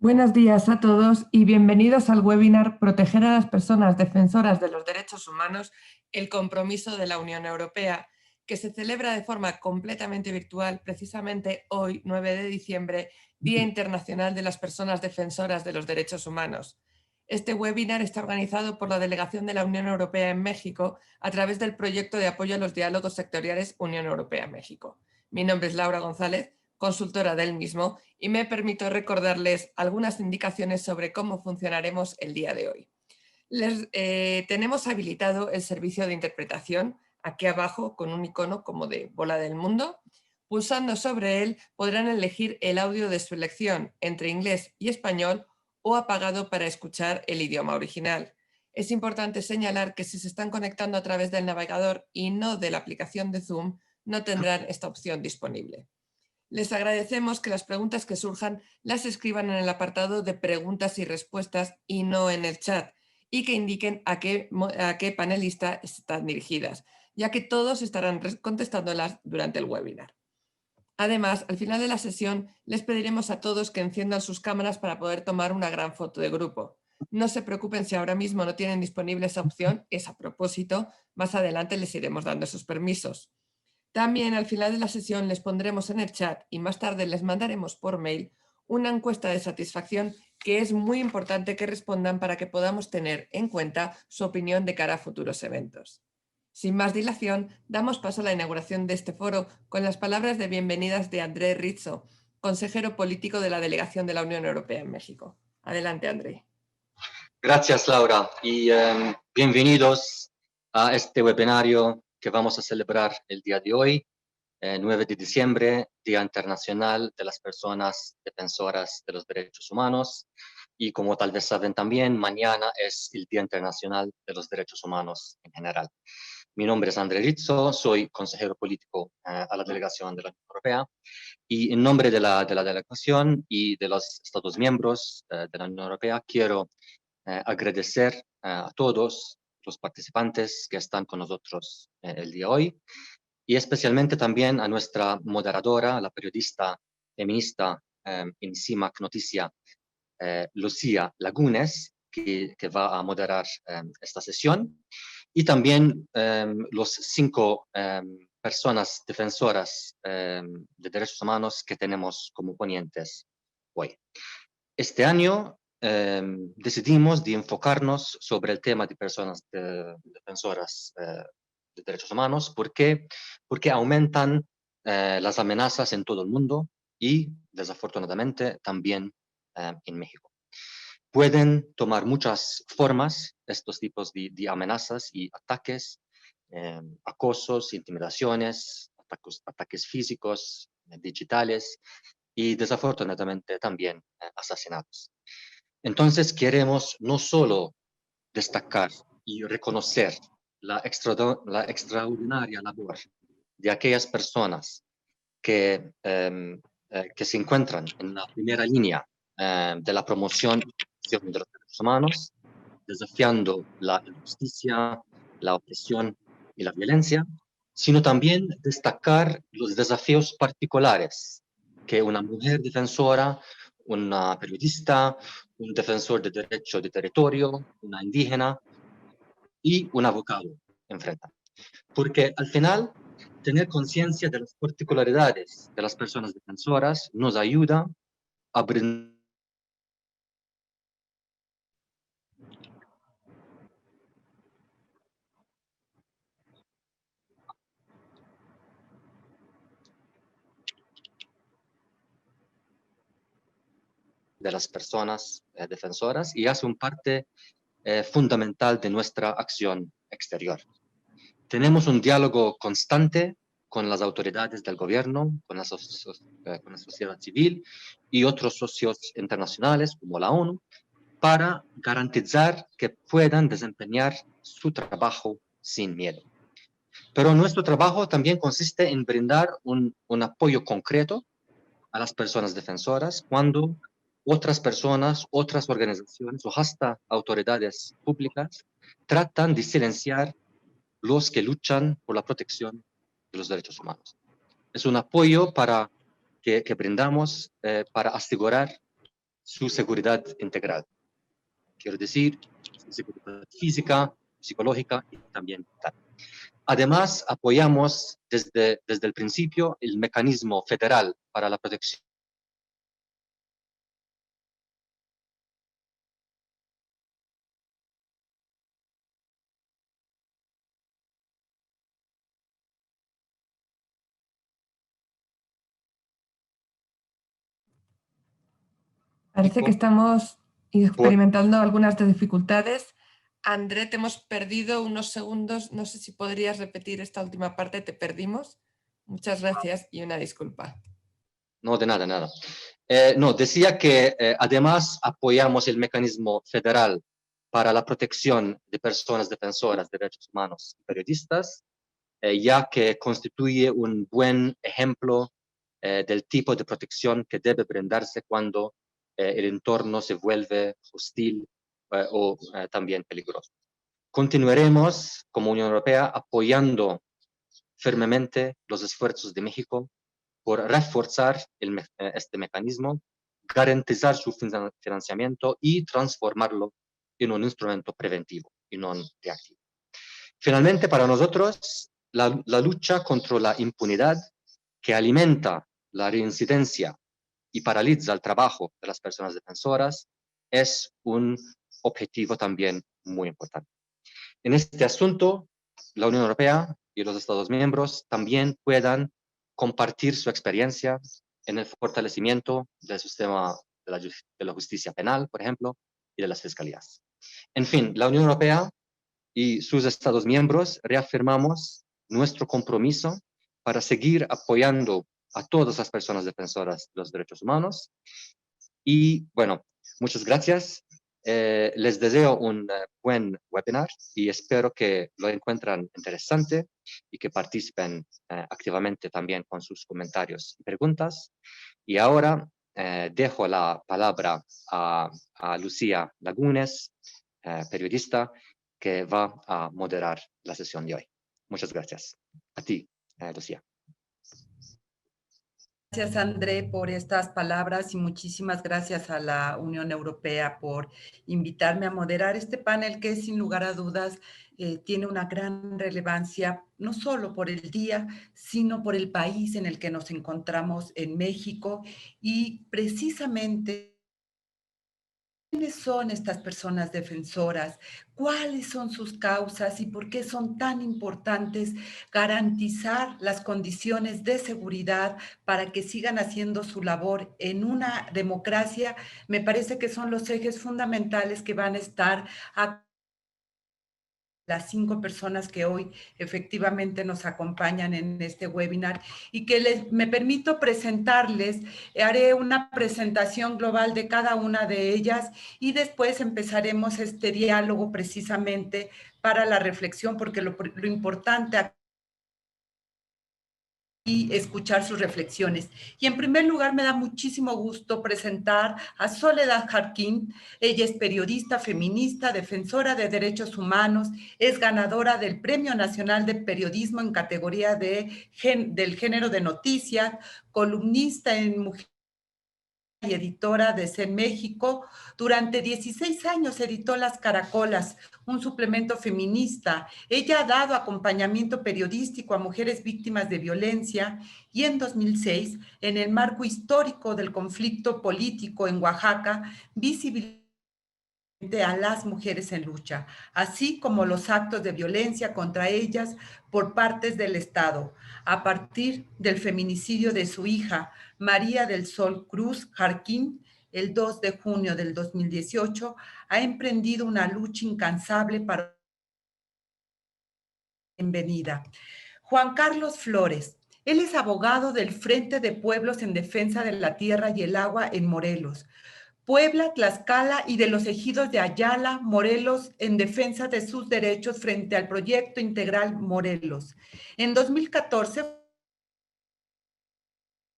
Buenos días a todos y bienvenidos al webinar Proteger a las personas defensoras de los derechos humanos, el compromiso de la Unión Europea, que se celebra de forma completamente virtual precisamente hoy, 9 de diciembre, Día Internacional de las Personas Defensoras de los Derechos Humanos. Este webinar está organizado por la Delegación de la Unión Europea en México a través del proyecto de apoyo a los diálogos sectoriales Unión Europea-México. Mi nombre es Laura González, consultora del mismo, y me permito recordarles algunas indicaciones sobre cómo funcionaremos el día de hoy. Tenemos habilitado el servicio de interpretación aquí abajo con un icono como de bola del mundo. Pulsando sobre él podrán elegir el audio de su elección entre inglés y español o apagado para escuchar el idioma original. Es importante señalar que si se están conectando a través del navegador y no de la aplicación de Zoom, no tendrán esta opción disponible. Les agradecemos que las preguntas que surjan las escriban en el apartado de preguntas y respuestas y no en el chat, y que indiquen a qué panelista están dirigidas, ya que todos estarán contestándolas durante el webinar. Además, al final de la sesión, les pediremos a todos que enciendan sus cámaras para poder tomar una gran foto de grupo. No se preocupen si ahora mismo no tienen disponible esa opción, es a propósito, más adelante les iremos dando esos permisos. También al final de la sesión les pondremos en el chat y más tarde les mandaremos por mail una encuesta de satisfacción que es muy importante que respondan para que podamos tener en cuenta su opinión de cara a futuros eventos. Sin más dilación, damos paso a la inauguración de este foro con las palabras de bienvenidas de André Rizzo, consejero político de la Delegación de la Unión Europea en México. Adelante, André. Gracias, Laura, y bienvenidos a este webinario que vamos a celebrar el día de hoy, 9 de diciembre, Día Internacional de las Personas Defensoras de los Derechos Humanos. Y como tal vez saben también, mañana es el Día Internacional de los Derechos Humanos en general. Mi nombre es André Rizzo, soy consejero político a la delegación de la Unión Europea. Y en nombre de la delegación y de los Estados miembros de la Unión Europea, quiero agradecer a todos los participantes que están con nosotros el día de hoy, y especialmente también a nuestra moderadora, la periodista feminista en CIMAC Noticia, Lucía Lagunes, que va a moderar esta sesión, y también los 5 personas defensoras de derechos humanos que tenemos como ponentes hoy. Este año decidimos de enfocarnos sobre el tema de personas defensoras de derechos humanos. ¿Por qué? Porque aumentan las amenazas en todo el mundo y, desafortunadamente, también en México. Pueden tomar muchas formas estos tipos de amenazas y ataques, acosos, intimidaciones, ataques físicos, digitales y desafortunadamente también asesinatos. Entonces queremos no solo destacar y reconocer la extraordinaria labor de aquellas personas que se encuentran en la primera línea de la promoción de los derechos humanos, desafiando la injusticia, la opresión y la violencia, sino también destacar los desafíos particulares que una mujer defensora, una periodista, un defensor de derecho de territorio, una indígena y un abogado enfrentan. Porque al final, tener conciencia de las particularidades de las personas defensoras nos ayuda a brindar de las personas defensoras y hace un parte fundamental de nuestra acción exterior. Tenemos un diálogo constante con las autoridades del gobierno, con la sociedad civil y otros socios internacionales como la ONU, para garantizar que puedan desempeñar su trabajo sin miedo. Pero nuestro trabajo también consiste en brindar un apoyo concreto a las personas defensoras cuando otras personas, otras organizaciones o hasta autoridades públicas tratan de silenciar los que luchan por la protección de los derechos humanos. Es un apoyo que brindamos para asegurar su seguridad integral. Quiero decir, su seguridad física, psicológica y también mental. Además, apoyamos desde el principio el mecanismo federal para la protección. Parece que estamos experimentando algunas dificultades. André, te hemos perdido unos segundos. No sé si podrías repetir esta última parte. Te perdimos. Muchas gracias y una disculpa. No, de nada, nada. No, decía que además apoyamos el mecanismo federal para la protección de personas defensoras de derechos humanos y periodistas, ya que constituye un buen ejemplo del tipo de protección que debe brindarse cuando el entorno se vuelve hostil o también peligroso. Continuaremos como Unión Europea apoyando firmemente los esfuerzos de México por reforzar este mecanismo, garantizar su financiamiento y transformarlo en un instrumento preventivo y no reactivo. Finalmente, para nosotros, la lucha contra la impunidad que alimenta la reincidencia y paraliza el trabajo de las personas defensoras es un objetivo también muy importante. En este asunto, la Unión Europea y los Estados miembros también puedan compartir su experiencia en el fortalecimiento del sistema de la justicia penal, por ejemplo, y de las fiscalías. En fin, la Unión Europea y sus Estados miembros reafirmamos nuestro compromiso para seguir apoyando a todas las personas defensoras de los derechos humanos. Y bueno, muchas gracias. Les deseo un buen webinar y espero que lo encuentren interesante y que participen activamente también con sus comentarios y preguntas. Y ahora dejo la palabra a Lucía Lagunes, periodista, que va a moderar la sesión de hoy. Muchas gracias. A ti, Lucía. Gracias, André, por estas palabras y muchísimas gracias a la Unión Europea por invitarme a moderar este panel que, sin lugar a dudas, tiene una gran relevancia, no solo por el día, sino por el país en el que nos encontramos en México y precisamente ¿quiénes son estas personas defensoras? ¿Cuáles son sus causas y por qué son tan importantes garantizar las condiciones de seguridad para que sigan haciendo su labor en una democracia? Me parece que son los ejes fundamentales que van a estar a las 5 personas que hoy efectivamente nos acompañan en este webinar y que me permito presentarles. Haré una presentación global de cada una de ellas y después empezaremos este diálogo precisamente para la reflexión, porque lo importante aquí y escuchar sus reflexiones. Y en primer lugar, me da muchísimo gusto presentar a Soledad Jarquín. Ella es periodista, feminista, defensora de derechos humanos, es ganadora del Premio Nacional de Periodismo en categoría del género de noticias, columnista en Mujeres y editora de CEN México. Durante 16 años editó Las Caracolas, un suplemento feminista. Ella ha dado acompañamiento periodístico a mujeres víctimas de violencia y en 2006, en el marco histórico del conflicto político en Oaxaca, visibilizó a las mujeres en lucha, así como los actos de violencia contra ellas por partes del Estado, a partir del feminicidio de su hija, María del Sol Cruz Jarquín, el 2 de junio del 2018, ha emprendido una lucha incansable para bienvenida. Juan Carlos Flores. Él es abogado del Frente de Pueblos en Defensa de la Tierra y el Agua en Morelos, Puebla, Tlaxcala y de los ejidos de Ayala, Morelos, en defensa de sus derechos frente al Proyecto Integral Morelos. En 2014,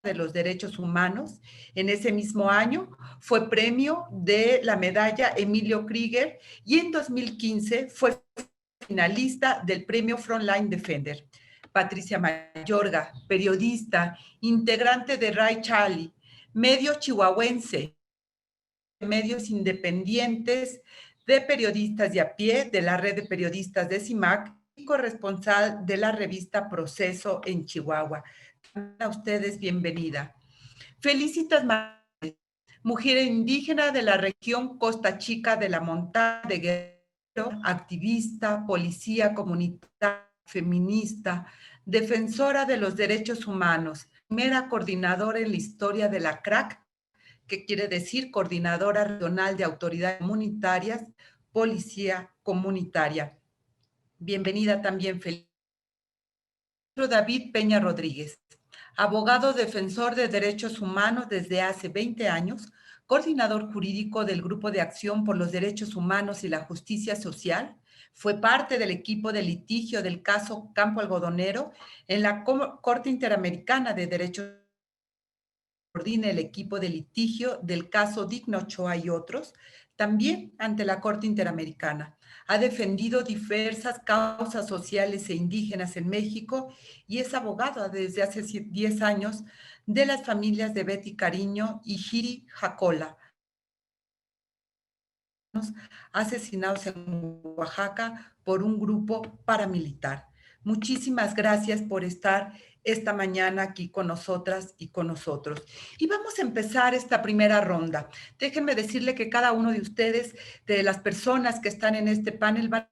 de los derechos humanos, en ese mismo año fue premio de la medalla Emilio Krieger y en 2015 fue finalista del premio Frontline Defender. Patricia Mayorga, periodista, integrante de Ray Charlie, medio chihuahuense, medios independientes de periodistas de a pie de la red de periodistas de CIMAC y corresponsal de la revista Proceso en Chihuahua. A ustedes, bienvenida. Felicitas Madres, mujer indígena de la región Costa Chica de la Montaña de Guerrero, activista, policía comunitaria, feminista, defensora de los derechos humanos, primera coordinadora en la historia de la CRAC, que quiere decir Coordinadora Regional de Autoridades Comunitarias, Policía Comunitaria. Bienvenida también, Felipe. David Peña Rodríguez, abogado defensor de derechos humanos desde hace 20 años, coordinador jurídico del Grupo de Acción por los Derechos Humanos y la Justicia Social, fue parte del equipo de litigio del caso Campo Algodonero en la Corte Interamericana de Derechos Humanos. Coordina el equipo de litigio del caso Digno Ochoa y otros, también ante la Corte Interamericana. Ha defendido diversas causas sociales e indígenas en México y es abogada desde hace 10 años de las familias de Betty Cariño y Jiri Jacola, asesinados en Oaxaca por un grupo paramilitar. Muchísimas gracias por estar esta mañana aquí con nosotras y con nosotros. Y vamos a empezar esta primera ronda. Déjenme decirle que cada uno de ustedes, de las personas que están en este panel, van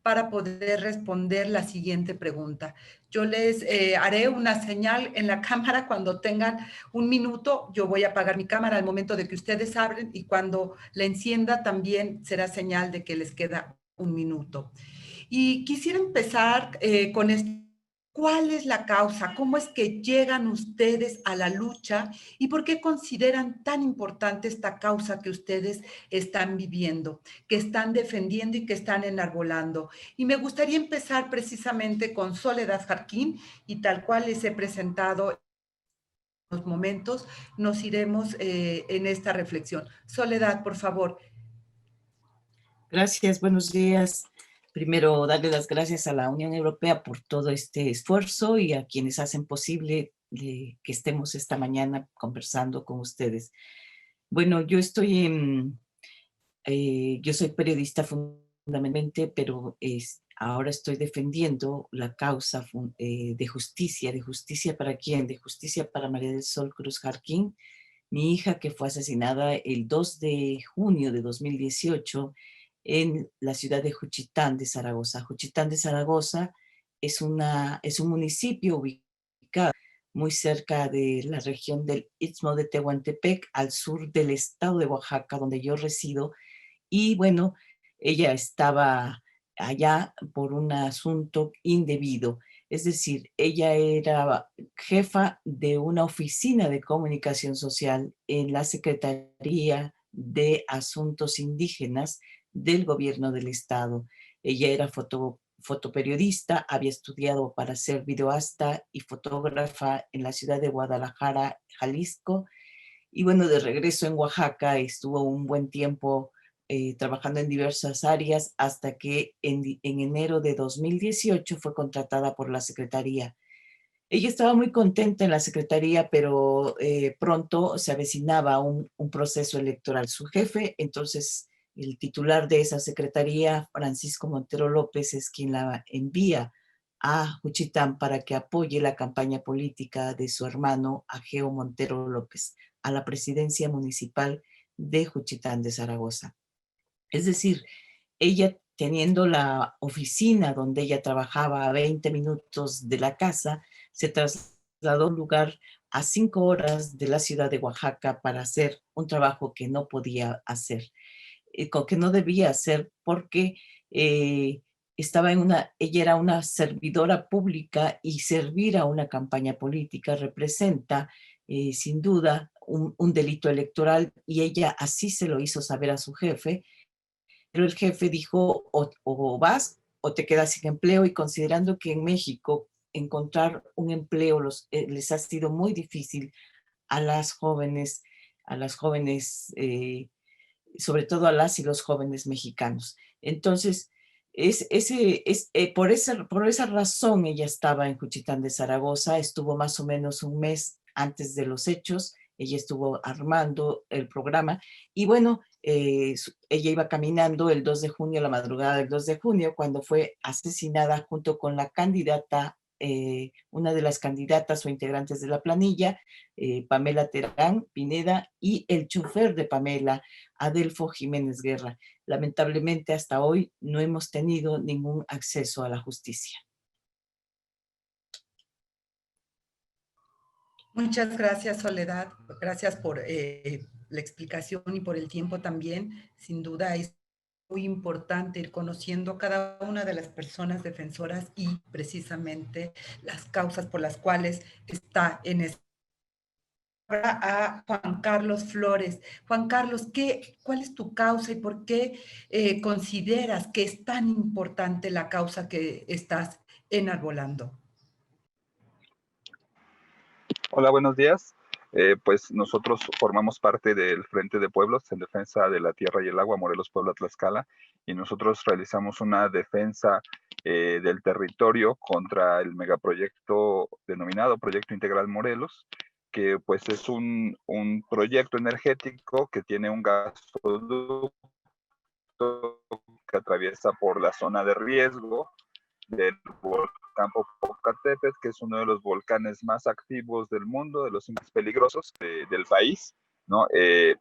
para poder responder la siguiente pregunta. Yo les haré una señal en la cámara cuando tengan un minuto. Yo voy a apagar mi cámara al momento de que ustedes abren y cuando la encienda también será señal de que les queda un minuto. Y quisiera empezar con esto. ¿Cuál es la causa? ¿Cómo es que llegan ustedes a la lucha? ¿Y por qué consideran tan importante esta causa que ustedes están viviendo, que están defendiendo y que están enarbolando? Y me gustaría empezar precisamente con Soledad Jarquín y tal cual les he presentado en los momentos, nos iremos en esta reflexión. Soledad, por favor. Gracias, buenos días. Primero, darle las gracias a la Unión Europea por todo este esfuerzo y a quienes hacen posible que estemos esta mañana conversando con ustedes. Bueno, yo soy periodista fundamentalmente, pero ahora estoy defendiendo la causa de justicia. ¿De justicia para quién? De justicia para María del Sol Cruz Jarquín, mi hija que fue asesinada el 2 de junio de 2018 en la ciudad de Juchitán de Zaragoza. Juchitán de Zaragoza es un municipio ubicado muy cerca de la región del Istmo de Tehuantepec, al sur del estado de Oaxaca, donde yo resido. Y bueno, ella estaba allá por un asunto indebido. Es decir, ella era jefa de una oficina de comunicación social en la Secretaría de Asuntos Indígenas del gobierno del estado. Ella era fotoperiodista, había estudiado para ser videoasta y fotógrafa en la ciudad de Guadalajara, Jalisco. Y bueno, de regreso en Oaxaca estuvo un buen tiempo trabajando en diversas áreas hasta que en enero de 2018 fue contratada por la Secretaría. Ella estaba muy contenta en la Secretaría, pero pronto se avecinaba un proceso electoral. Su jefe, entonces el titular de esa Secretaría, Francisco Montero López, es quien la envía a Juchitán para que apoye la campaña política de su hermano Ageo Montero López a la presidencia municipal de Juchitán de Zaragoza. Es decir, ella teniendo la oficina donde ella trabajaba a 20 minutos de la casa, se trasladó a un lugar a 5 horas de la ciudad de Oaxaca para hacer un trabajo que no podía hacer, que no debía hacer porque ella era una servidora pública y servir a una campaña política representa sin duda un delito electoral y ella así se lo hizo saber a su jefe. Pero el jefe dijo, o vas o te quedas sin empleo, y considerando que en México encontrar un empleo les ha sido muy difícil a las jóvenes, sobre todo a las y los jóvenes mexicanos. Entonces, por esa razón ella estaba en Juchitán de Zaragoza, estuvo más o menos un mes antes de los hechos. ella estuvo armando el programa, y bueno, ella iba caminando el 2 de junio, la madrugada del 2 de junio, cuando fue asesinada junto con la candidata, una de las candidatas o integrantes de la planilla, Pamela Terán Pineda, y el chofer de Pamela, Adelfo Jiménez Guerra. Lamentablemente hasta hoy no hemos tenido ningún acceso a la justicia. Muchas gracias, Soledad. Gracias por la explicación y por el tiempo también. Sin duda es muy importante ir conociendo a cada una de las personas defensoras y precisamente las causas por las cuales está en esta. Ahora a Juan Carlos Flores. Juan Carlos, ¿cuál es tu causa y por qué consideras que es tan importante la causa que estás enarbolando? Hola, buenos días. Pues nosotros formamos parte del Frente de Pueblos en defensa de la tierra y el agua, Morelos, Puebla, Tlaxcala, y nosotros realizamos una defensa del territorio contra el megaproyecto denominado Proyecto Integral Morelos, que pues es un proyecto energético que tiene un gasoducto que atraviesa por la zona de riesgo del volcán Popocatépetl, que es uno de los volcanes más activos del mundo, de los más peligrosos del país, ¿no?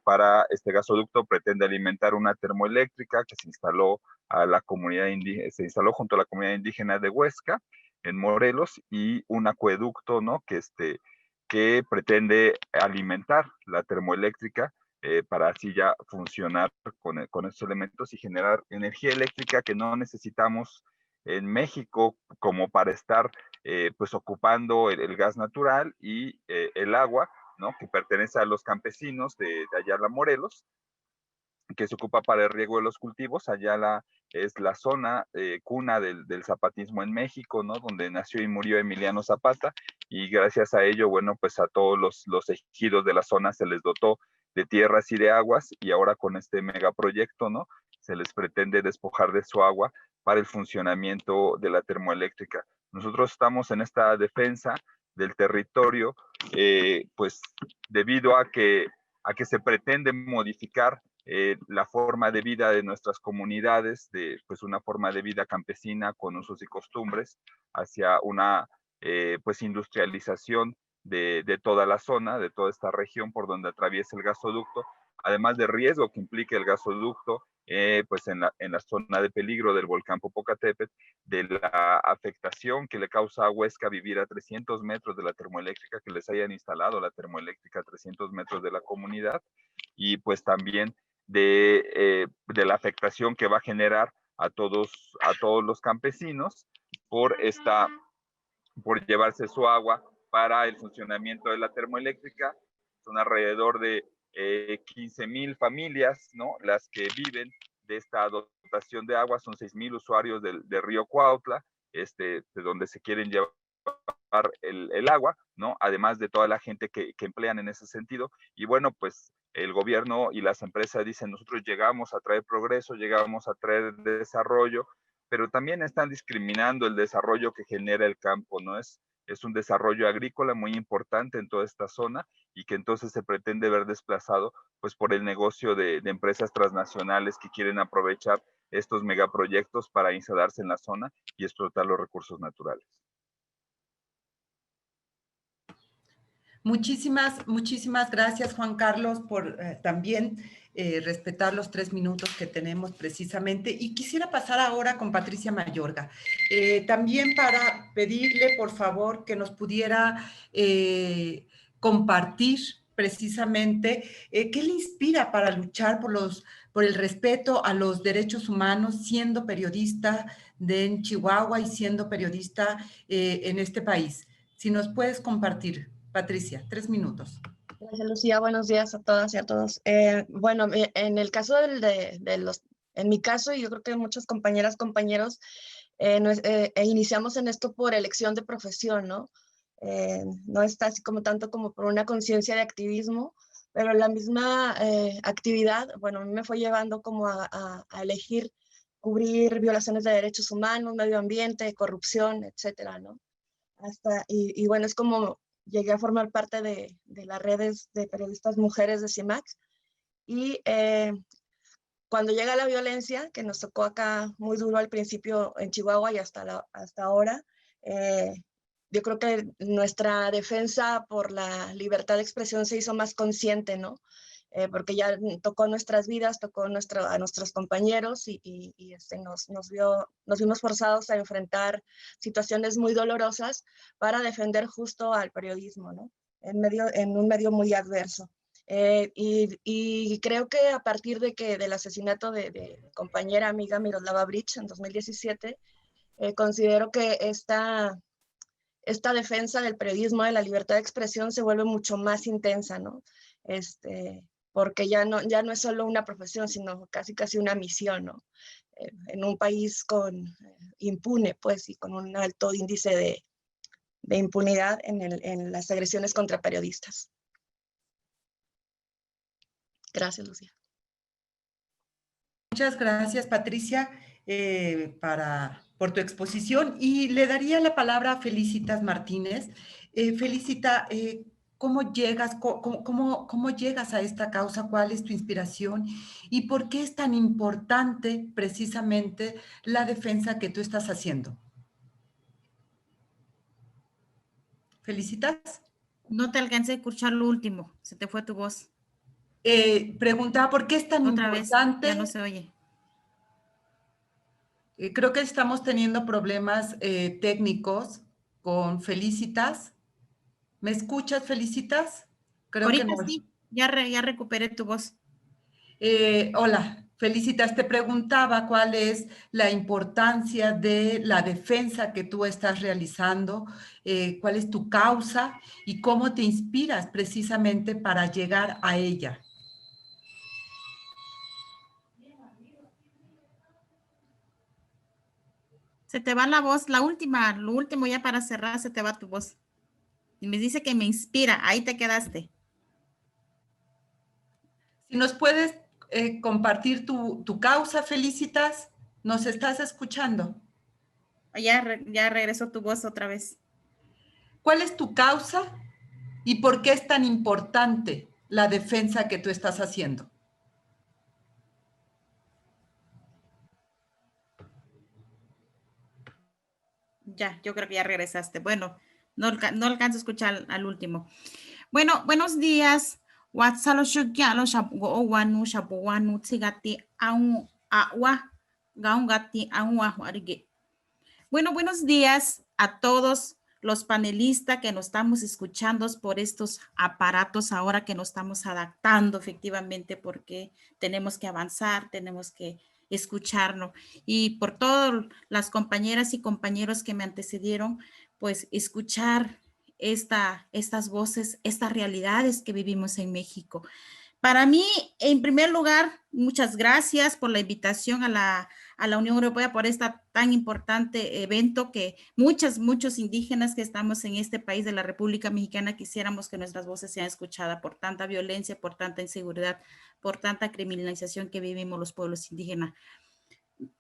Para este gasoducto pretende alimentar una termoeléctrica que se instaló a la comunidad indígena, se instaló junto a la comunidad indígena de Huesca, en Morelos, y un acueducto, ¿no? Que pretende alimentar la termoeléctrica para así ya funcionar con estos elementos y generar energía eléctrica que no necesitamos en México como para estar pues ocupando el gas natural y el agua, ¿no? Que pertenece a los campesinos de Ayala, Morelos, que se ocupa para el riego de los cultivos. Ayala es la zona cuna del zapatismo en México, ¿no? Donde nació y murió Emiliano Zapata, y gracias a ello, bueno, pues a todos los ejidos de la zona se les dotó de tierras y de aguas, y ahora con este megaproyecto, ¿no? Se les pretende despojar de su agua para el funcionamiento de la termoeléctrica. Nosotros estamos en esta defensa del territorio, pues debido a que se pretende modificar la forma de vida de nuestras comunidades, de pues una forma de vida campesina con usos y costumbres, hacia una pues industrialización de toda la zona, de toda esta región por donde atraviesa el gasoducto, además de riesgo que implica el gasoducto, pues en la zona de peligro del volcán Popocatépetl, de la afectación que le causa a Huesca vivir a 300 metros de la termoeléctrica, que les hayan instalado la termoeléctrica a 300 metros de la comunidad, y pues también de la afectación que va a generar a todos los campesinos por llevarse su agua para el funcionamiento de la termoeléctrica. Son alrededor de 15,000 familias, ¿no? Las que viven de esta dotación de agua. Son 6,000 usuarios de Río Cuautla, de donde se quieren llevar el agua, ¿no? Además de toda la gente que emplean en ese sentido. Y bueno, pues el gobierno y las empresas dicen: nosotros llegamos a traer progreso, llegamos a traer desarrollo, pero también están discriminando el desarrollo que genera el campo, ¿no? Es un desarrollo agrícola muy importante en toda esta zona, y que entonces se pretende ver desplazado pues por el negocio de empresas transnacionales que quieren aprovechar estos megaproyectos para instalarse en la zona y explotar los recursos naturales. Muchísimas gracias, Juan Carlos, por también respetar los 3 minutos que tenemos precisamente. Y quisiera pasar ahora con Patricia Mayorga, también para pedirle, por favor, que nos pudiera compartir precisamente qué le inspira para luchar por el respeto a los derechos humanos, siendo periodista en Chihuahua y siendo periodista en este país. Si nos puedes compartir. Patricia, 3 minutos. Gracias, Lucía. Buenos días a todas y a todos. Bueno, en el caso en mi caso, y yo creo que muchas compañeras, compañeros, iniciamos en esto por elección de profesión, ¿no? No está así como tanto como por una conciencia de activismo, pero la misma actividad, bueno, a mí me fue llevando como a elegir cubrir violaciones de derechos humanos, medio ambiente, corrupción, etcétera, ¿no? Y bueno, es como llegué a formar parte de las redes de periodistas mujeres de CIMAC. Y cuando llega la violencia, que nos tocó acá muy duro al principio en Chihuahua y hasta ahora, yo creo que nuestra defensa por la libertad de expresión se hizo más consciente, ¿no? Porque ya tocó nuestras vidas, tocó a nuestros compañeros y nos vimos forzados a enfrentar situaciones muy dolorosas para defender justo al periodismo, ¿no? En un medio muy adverso. Y creo que a partir del asesinato de mi compañera amiga Miroslava Bridge en 2017, considero que esta defensa del periodismo, de la libertad de expresión, se vuelve mucho más intensa, ¿no? Porque ya no es solo una profesión, sino casi una misión, ¿no? En un país impune, pues, y con un alto índice de impunidad en las agresiones contra periodistas. Gracias, Lucía. Muchas gracias, Patricia, por tu exposición. Y le daría la palabra a Felicitas Martínez. Felicita, ¿cómo llegas a esta causa? ¿Cuál es tu inspiración? ¿Y por qué es tan importante precisamente la defensa que tú estás haciendo? ¿Felicitas? No te alcancé a escuchar lo último, se te fue tu voz. Preguntaba, ¿por qué es tan Otra importante? vez, ya no se oye. Creo que estamos teniendo problemas técnicos con Felicitas. ¿Me escuchas, Felicitas? Creo Ahorita que no. sí, ya recuperé tu voz. Hola, Felicitas, te preguntaba cuál es la importancia de la defensa que tú estás realizando, cuál es tu causa y cómo te inspiras precisamente para llegar a ella. Se te va la voz, lo último ya para cerrar, se te va tu voz. Y me dice que me inspira, ahí te quedaste. Si nos puedes compartir tu causa, Felicitas, ¿nos estás escuchando? Ya regresó tu voz otra vez. ¿Cuál es tu causa y por qué es tan importante la defensa que tú estás haciendo? Ya, yo creo que ya regresaste. Bueno, no alcanzo a escuchar al último. Bueno, buenos días. Bueno, buenos días a todos los panelistas que nos estamos escuchando por estos aparatos ahora que nos estamos adaptando efectivamente porque tenemos que avanzar, tenemos que escucharnos y por todas las compañeras y compañeros que me antecedieron, pues escuchar estas voces, estas realidades que vivimos en México. Para mí, en primer lugar, muchas gracias por la invitación a la Unión Europea por este tan importante evento que muchos indígenas que estamos en este país de la República Mexicana quisiéramos que nuestras voces sean escuchadas por tanta violencia, por tanta inseguridad, por tanta criminalización que vivimos los pueblos indígenas.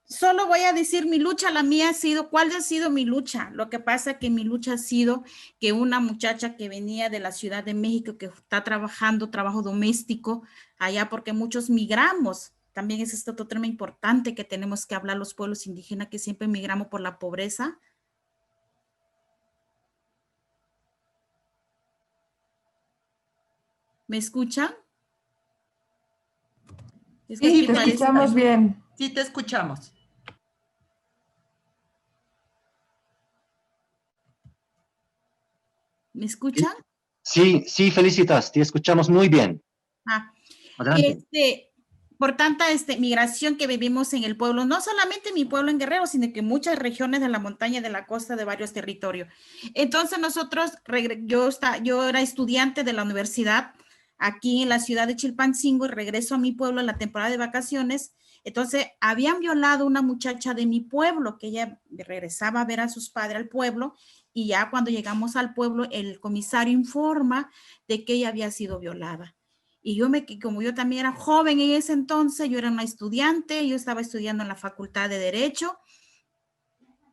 Solo voy a decir mi lucha, la mía ha sido, ¿cuál ha sido mi lucha? Lo que pasa que mi lucha ha sido que una muchacha que venía de la Ciudad de México, que está trabajando trabajo doméstico allá, porque muchos migramos, también es otro tema importante que tenemos que hablar los pueblos indígenas, que siempre migramos por la pobreza. ¿Me escuchan? Sí, te escuchamos bien. Sí, te escuchamos. ¿Me escuchan? Sí, Felicitas, te escuchamos muy bien. Adelante. Por tanta migración que vivimos en el pueblo, no solamente mi pueblo en Guerrero, sino que muchas regiones de la montaña, de la costa, de varios territorios. Entonces nosotros, yo era estudiante de la universidad aquí en la ciudad de Chilpancingo y regreso a mi pueblo en la temporada de vacaciones. Entonces habían violado a una muchacha de mi pueblo, que ella regresaba a ver a sus padres al pueblo, y ya cuando llegamos al pueblo, el comisario informa de que ella había sido violada. Y como yo también era joven en ese entonces, yo era una estudiante, yo estaba estudiando en la Facultad de Derecho,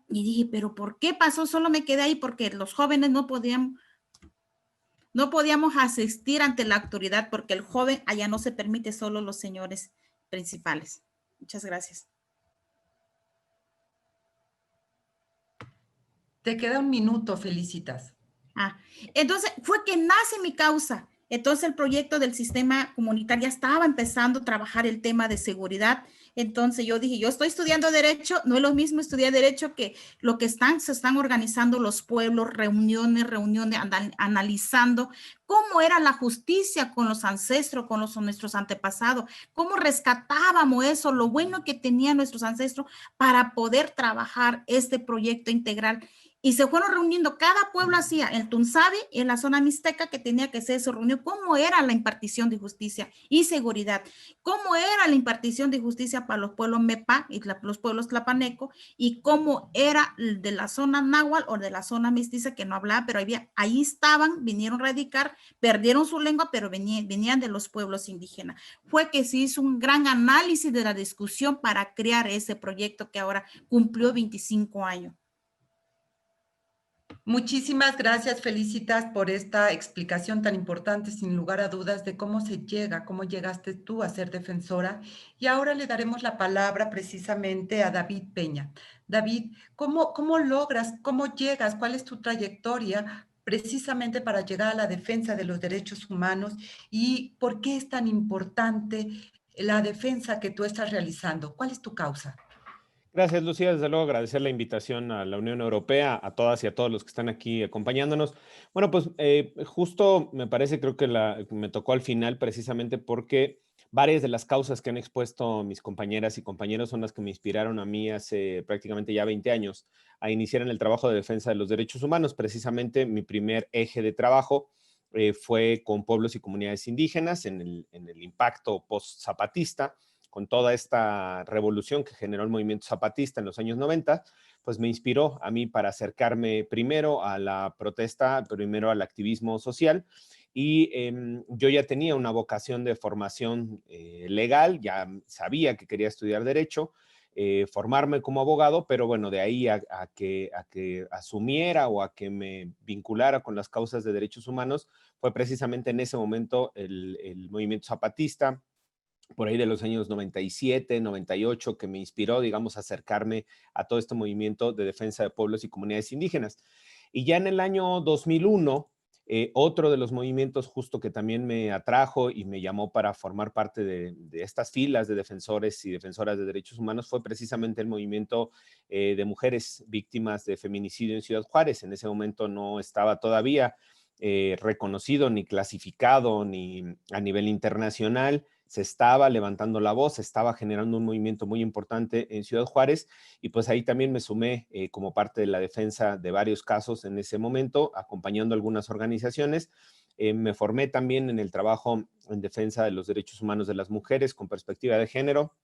y dije, ¿pero por qué pasó? Solo me quedé ahí porque los jóvenes no podían No podíamos asistir ante la autoridad porque el joven allá no se permite, solo los señores principales. Muchas gracias. Te queda un minuto, Felicitas. Entonces fue que nace mi causa. Entonces el proyecto del sistema comunitario ya estaba empezando a trabajar el tema de seguridad. Entonces yo dije, yo estoy estudiando Derecho, no es lo mismo estudiar Derecho que lo que se están organizando los pueblos, reuniones, analizando cómo era la justicia con los ancestros, con nuestros antepasados, cómo rescatábamos eso, lo bueno que tenían nuestros ancestros para poder trabajar este proyecto integral. Y se fueron reuniendo, cada pueblo hacía, el Tunzabi y en la zona mixteca que tenía que ser su reunión, cómo era la impartición de justicia y seguridad, cómo era la impartición de justicia para los pueblos Mepa y los pueblos Tlapaneco, y cómo era de la zona náhuatl o de la zona mestiza que no hablaba, pero ahí estaban, vinieron a radicar, perdieron su lengua, pero venían de los pueblos indígenas. Fue que se hizo un gran análisis de la discusión para crear ese proyecto que ahora cumplió 25 años. Muchísimas gracias, Felicitas, por esta explicación tan importante, sin lugar a dudas, de cómo cómo llegaste tú a ser defensora. Y ahora le daremos la palabra precisamente a David Peña. David, ¿cómo logras, cómo llegas, cuál es tu trayectoria precisamente para llegar a la defensa de los derechos humanos y por qué es tan importante la defensa que tú estás realizando? ¿Cuál es tu causa? Gracias, Lucía. Desde luego agradecer la invitación a la Unión Europea, a todas y a todos los que están aquí acompañándonos. Bueno, pues justo me parece, creo que me tocó al final precisamente porque varias de las causas que han expuesto mis compañeras y compañeros son las que me inspiraron a mí hace prácticamente ya 20 años a iniciar en el trabajo de defensa de los derechos humanos. Precisamente mi primer eje de trabajo fue con pueblos y comunidades indígenas en el impacto post-zapatista, con toda esta revolución que generó el movimiento zapatista en los años 90, pues me inspiró a mí para acercarme primero a la protesta, primero al activismo social. Y yo ya tenía una vocación de formación legal, ya sabía que quería estudiar Derecho, formarme como abogado, pero bueno, de ahí a que asumiera o a que me vinculara con las causas de derechos humanos, fue precisamente en ese momento el movimiento zapatista, por ahí de los años 97, 98, que me inspiró, digamos, a acercarme a todo este movimiento de defensa de pueblos y comunidades indígenas. Y ya en el año 2001, otro de los movimientos justo que también me atrajo y me llamó para formar parte de estas filas de defensores y defensoras de derechos humanos fue precisamente el movimiento de mujeres víctimas de feminicidio en Ciudad Juárez. En ese momento no estaba todavía reconocido ni clasificado ni a nivel internacional. Se estaba levantando la voz, se estaba generando un movimiento muy importante en Ciudad Juárez y pues ahí también me sumé como parte de la defensa de varios casos en ese momento, acompañando algunas organizaciones. Me formé también en el trabajo en defensa de los derechos humanos de las mujeres con perspectiva de género.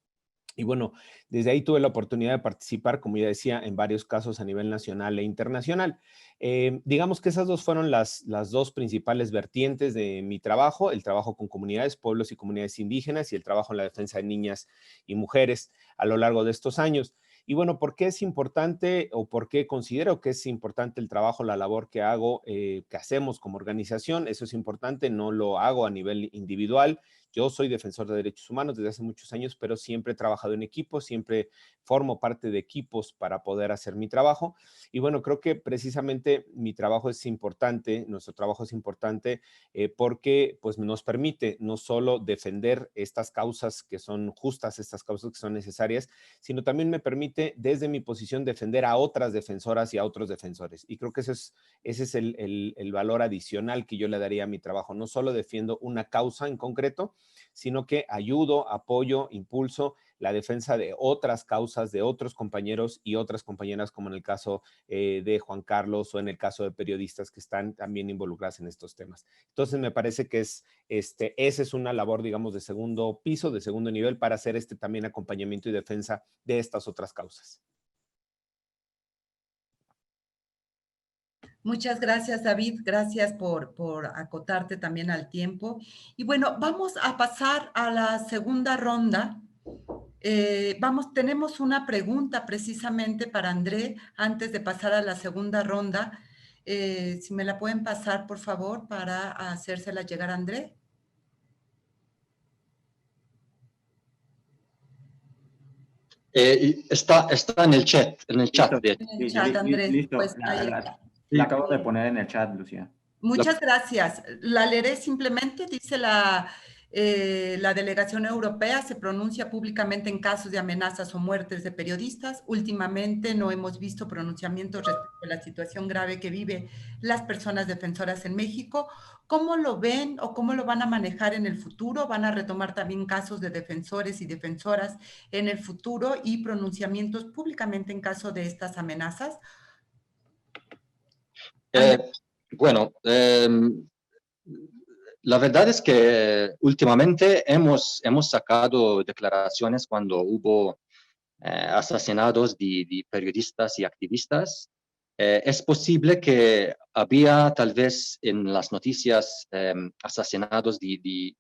Y bueno, desde ahí tuve la oportunidad de participar, como ya decía, en varios casos a nivel nacional e internacional. Digamos que esas dos fueron las dos principales vertientes de mi trabajo, el trabajo con comunidades, pueblos y comunidades indígenas y el trabajo en la defensa de niñas y mujeres a lo largo de estos años. Y bueno, ¿por qué es importante o por qué considero que es importante el trabajo, la labor que hago, que hacemos como organización? Eso es importante, no lo hago a nivel individual. Yo soy defensor de derechos humanos desde hace muchos años, pero siempre he trabajado en equipos, siempre formo parte de equipos para poder hacer mi trabajo. Y bueno, creo que precisamente mi trabajo es importante, nuestro trabajo es importante porque pues nos permite no solo defender estas causas que son justas, estas causas que son necesarias, sino también me permite desde mi posición defender a otras defensoras y a otros defensores. Y creo que ese es el valor adicional que yo le daría a mi trabajo. No solo defiendo una causa en concreto, sino que ayudo, apoyo, impulso la defensa de otras causas, de otros compañeros y otras compañeras, como en el caso de Juan Carlos o en el caso de periodistas que están también involucradas en estos temas. Entonces, me parece que esa es una labor, digamos, de segundo piso, de segundo nivel, para hacer también acompañamiento y defensa de estas otras causas. Muchas gracias, David. Gracias por acotarte también al tiempo. Y bueno, vamos a pasar a la segunda ronda. Tenemos una pregunta precisamente para André antes de pasar a la segunda ronda. Si me la pueden pasar, por favor, para hacérsela llegar a André. Está en el chat, Listo, de hecho. En el chat, Andrés, listo. pues ahí está. La acabo de poner en el chat, Lucía. Muchas gracias. La leeré simplemente. Dice la delegación europea se pronuncia públicamente en casos de amenazas o muertes de periodistas. Últimamente no hemos visto pronunciamientos respecto a la situación grave que viven las personas defensoras en México. ¿Cómo lo ven o cómo lo van a manejar en el futuro? ¿Van a retomar también casos de defensores y defensoras en el futuro y pronunciamientos públicamente en caso de estas amenazas? Bueno, la verdad es que últimamente hemos sacado declaraciones cuando hubo asesinatos de periodistas y activistas. Es posible que había tal vez en las noticias asesinatos de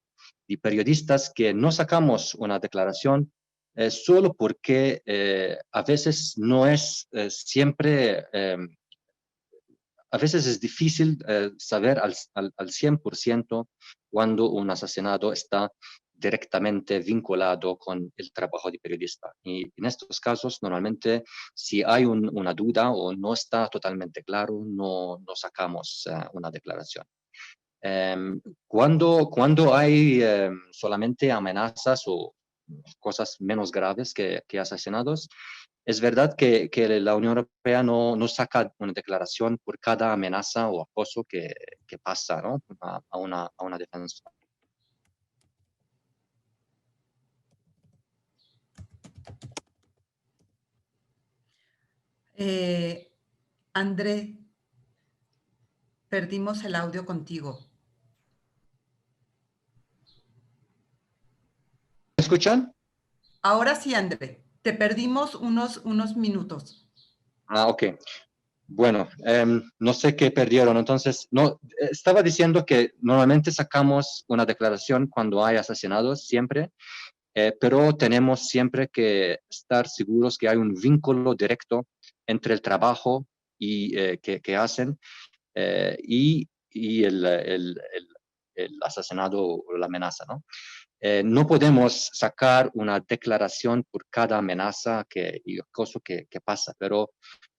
periodistas que no sacamos una declaración solo porque a veces no es siempre... a veces es difícil saber al 100% cuando un asesinato está directamente vinculado con el trabajo de periodista. Y en estos casos, normalmente, si hay una duda o no está totalmente claro, no sacamos una declaración. Cuando hay solamente amenazas o cosas menos graves que asesinatos, es verdad que la Unión Europea no saca una declaración por cada amenaza o acoso que pasa, ¿no? a una defensa. André, perdimos el audio contigo. ¿Me escuchan? Ahora sí, André. Te perdimos unos minutos. Ok. Bueno, no sé qué perdieron. Entonces, no, estaba diciendo que normalmente sacamos una declaración cuando hay asesinatos, siempre, pero tenemos siempre que estar seguros que hay un vínculo directo entre el trabajo y, que hacen y el asesinato o la amenaza, ¿no? No podemos sacar una declaración por cada amenaza y acoso que pasa, pero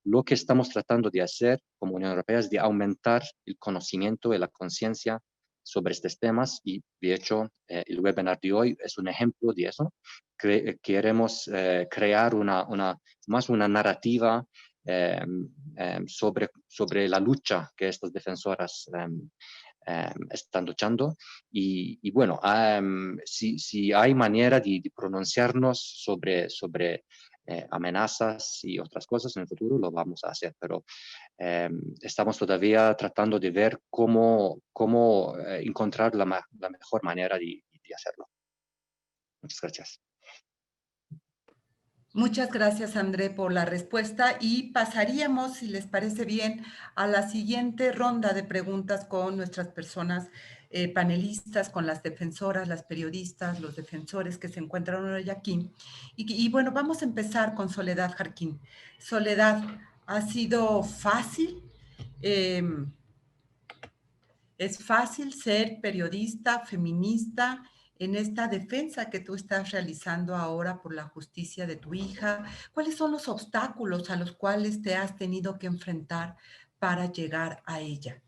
lo que estamos tratando de hacer como Unión Europea es de aumentar el conocimiento y la conciencia sobre estos temas y, de hecho, el webinar de hoy es un ejemplo de eso. Queremos crear más una narrativa sobre la lucha que estas defensoras están luchando y bueno, si hay manera de pronunciarnos sobre amenazas y otras cosas en el futuro, lo vamos a hacer, pero estamos todavía tratando de ver cómo encontrar la mejor manera de hacerlo. Muchas gracias. Muchas gracias, André, por la respuesta y pasaríamos, si les parece bien, a la siguiente ronda de preguntas con nuestras personas panelistas, con las defensoras, las periodistas, los defensores que se encuentran hoy aquí. Y bueno, vamos a empezar con Soledad Jarquín. Soledad, ¿ha sido fácil? ¿Es fácil ser periodista, feminista, en esta defensa que tú estás realizando ahora por la justicia de tu hija? ¿Cuáles son los obstáculos a los cuales te has tenido que enfrentar para llegar a ella?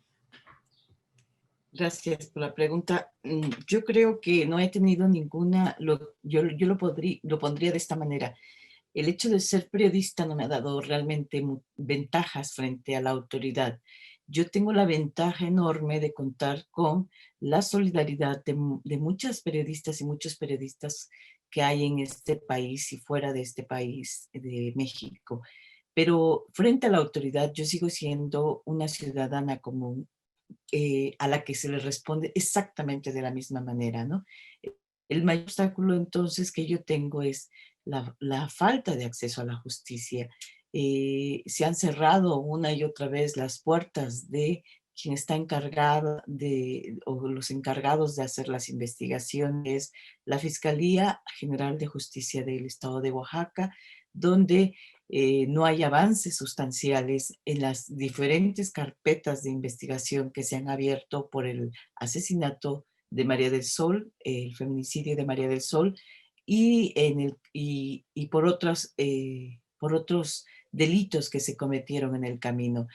Gracias por la pregunta. Yo creo que no he tenido ninguna, yo lo pondría de esta manera. El hecho de ser periodista no me ha dado realmente ventajas frente a la autoridad. Yo tengo la ventaja enorme de contar con la solidaridad de muchas periodistas y muchos periodistas que hay en este país y fuera de este país, de México. Pero frente a la autoridad yo sigo siendo una ciudadana común a la que se le responde exactamente de la misma manera, ¿no? El mayor obstáculo entonces que yo tengo es la falta de acceso a la justicia. Se han cerrado una y otra vez las puertas de quien está encargado o los encargados de hacer las investigaciones, la Fiscalía General de Justicia del Estado de Oaxaca, donde no hay avances sustanciales en las diferentes carpetas de investigación que se han abierto por el asesinato de María del Sol, el feminicidio de María del Sol, y por otros delitos que se cometieron en el camino.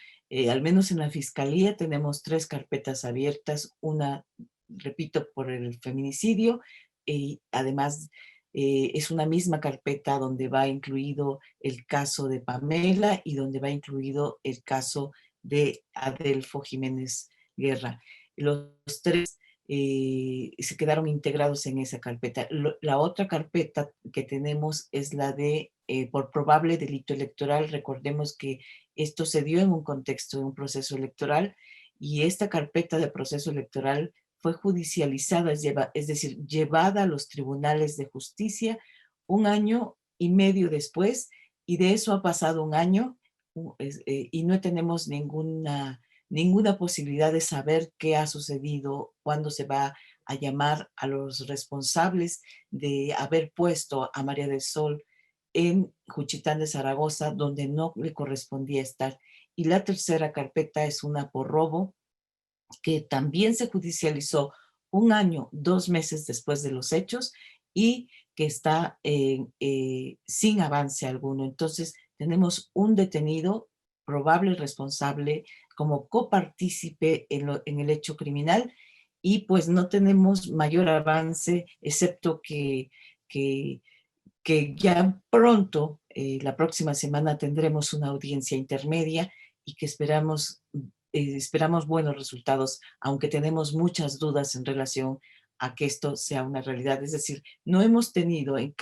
Al menos en la Fiscalía tenemos 3 carpetas abiertas, una, repito, por el feminicidio, y además es una misma carpeta donde va incluido el caso de Pamela y donde va incluido el caso de Adelfo Jiménez Guerra. Los 3 se quedaron integrados en esa carpeta. La otra carpeta que tenemos es la de por probable delito electoral. Recordemos que esto se dio en un contexto de un proceso electoral y esta carpeta de proceso electoral fue judicializada, es decir, llevada a los tribunales de justicia 1 año y medio después, y de eso ha pasado 1 año y no tenemos ninguna posibilidad de saber qué ha sucedido, cuándo se va a llamar a los responsables de haber puesto a María del Sol en Juchitán de Zaragoza, donde no le correspondía estar. Y la tercera carpeta es una por robo, que también se judicializó 1 año, 2 meses después de los hechos y que está sin avance alguno. Entonces, tenemos un detenido probable responsable como copartícipe en el hecho criminal y pues no tenemos mayor avance excepto que ya pronto, la próxima semana, tendremos una audiencia intermedia y que esperamos buenos resultados, aunque tenemos muchas dudas en relación a que esto sea una realidad. Es decir, no hemos tenido en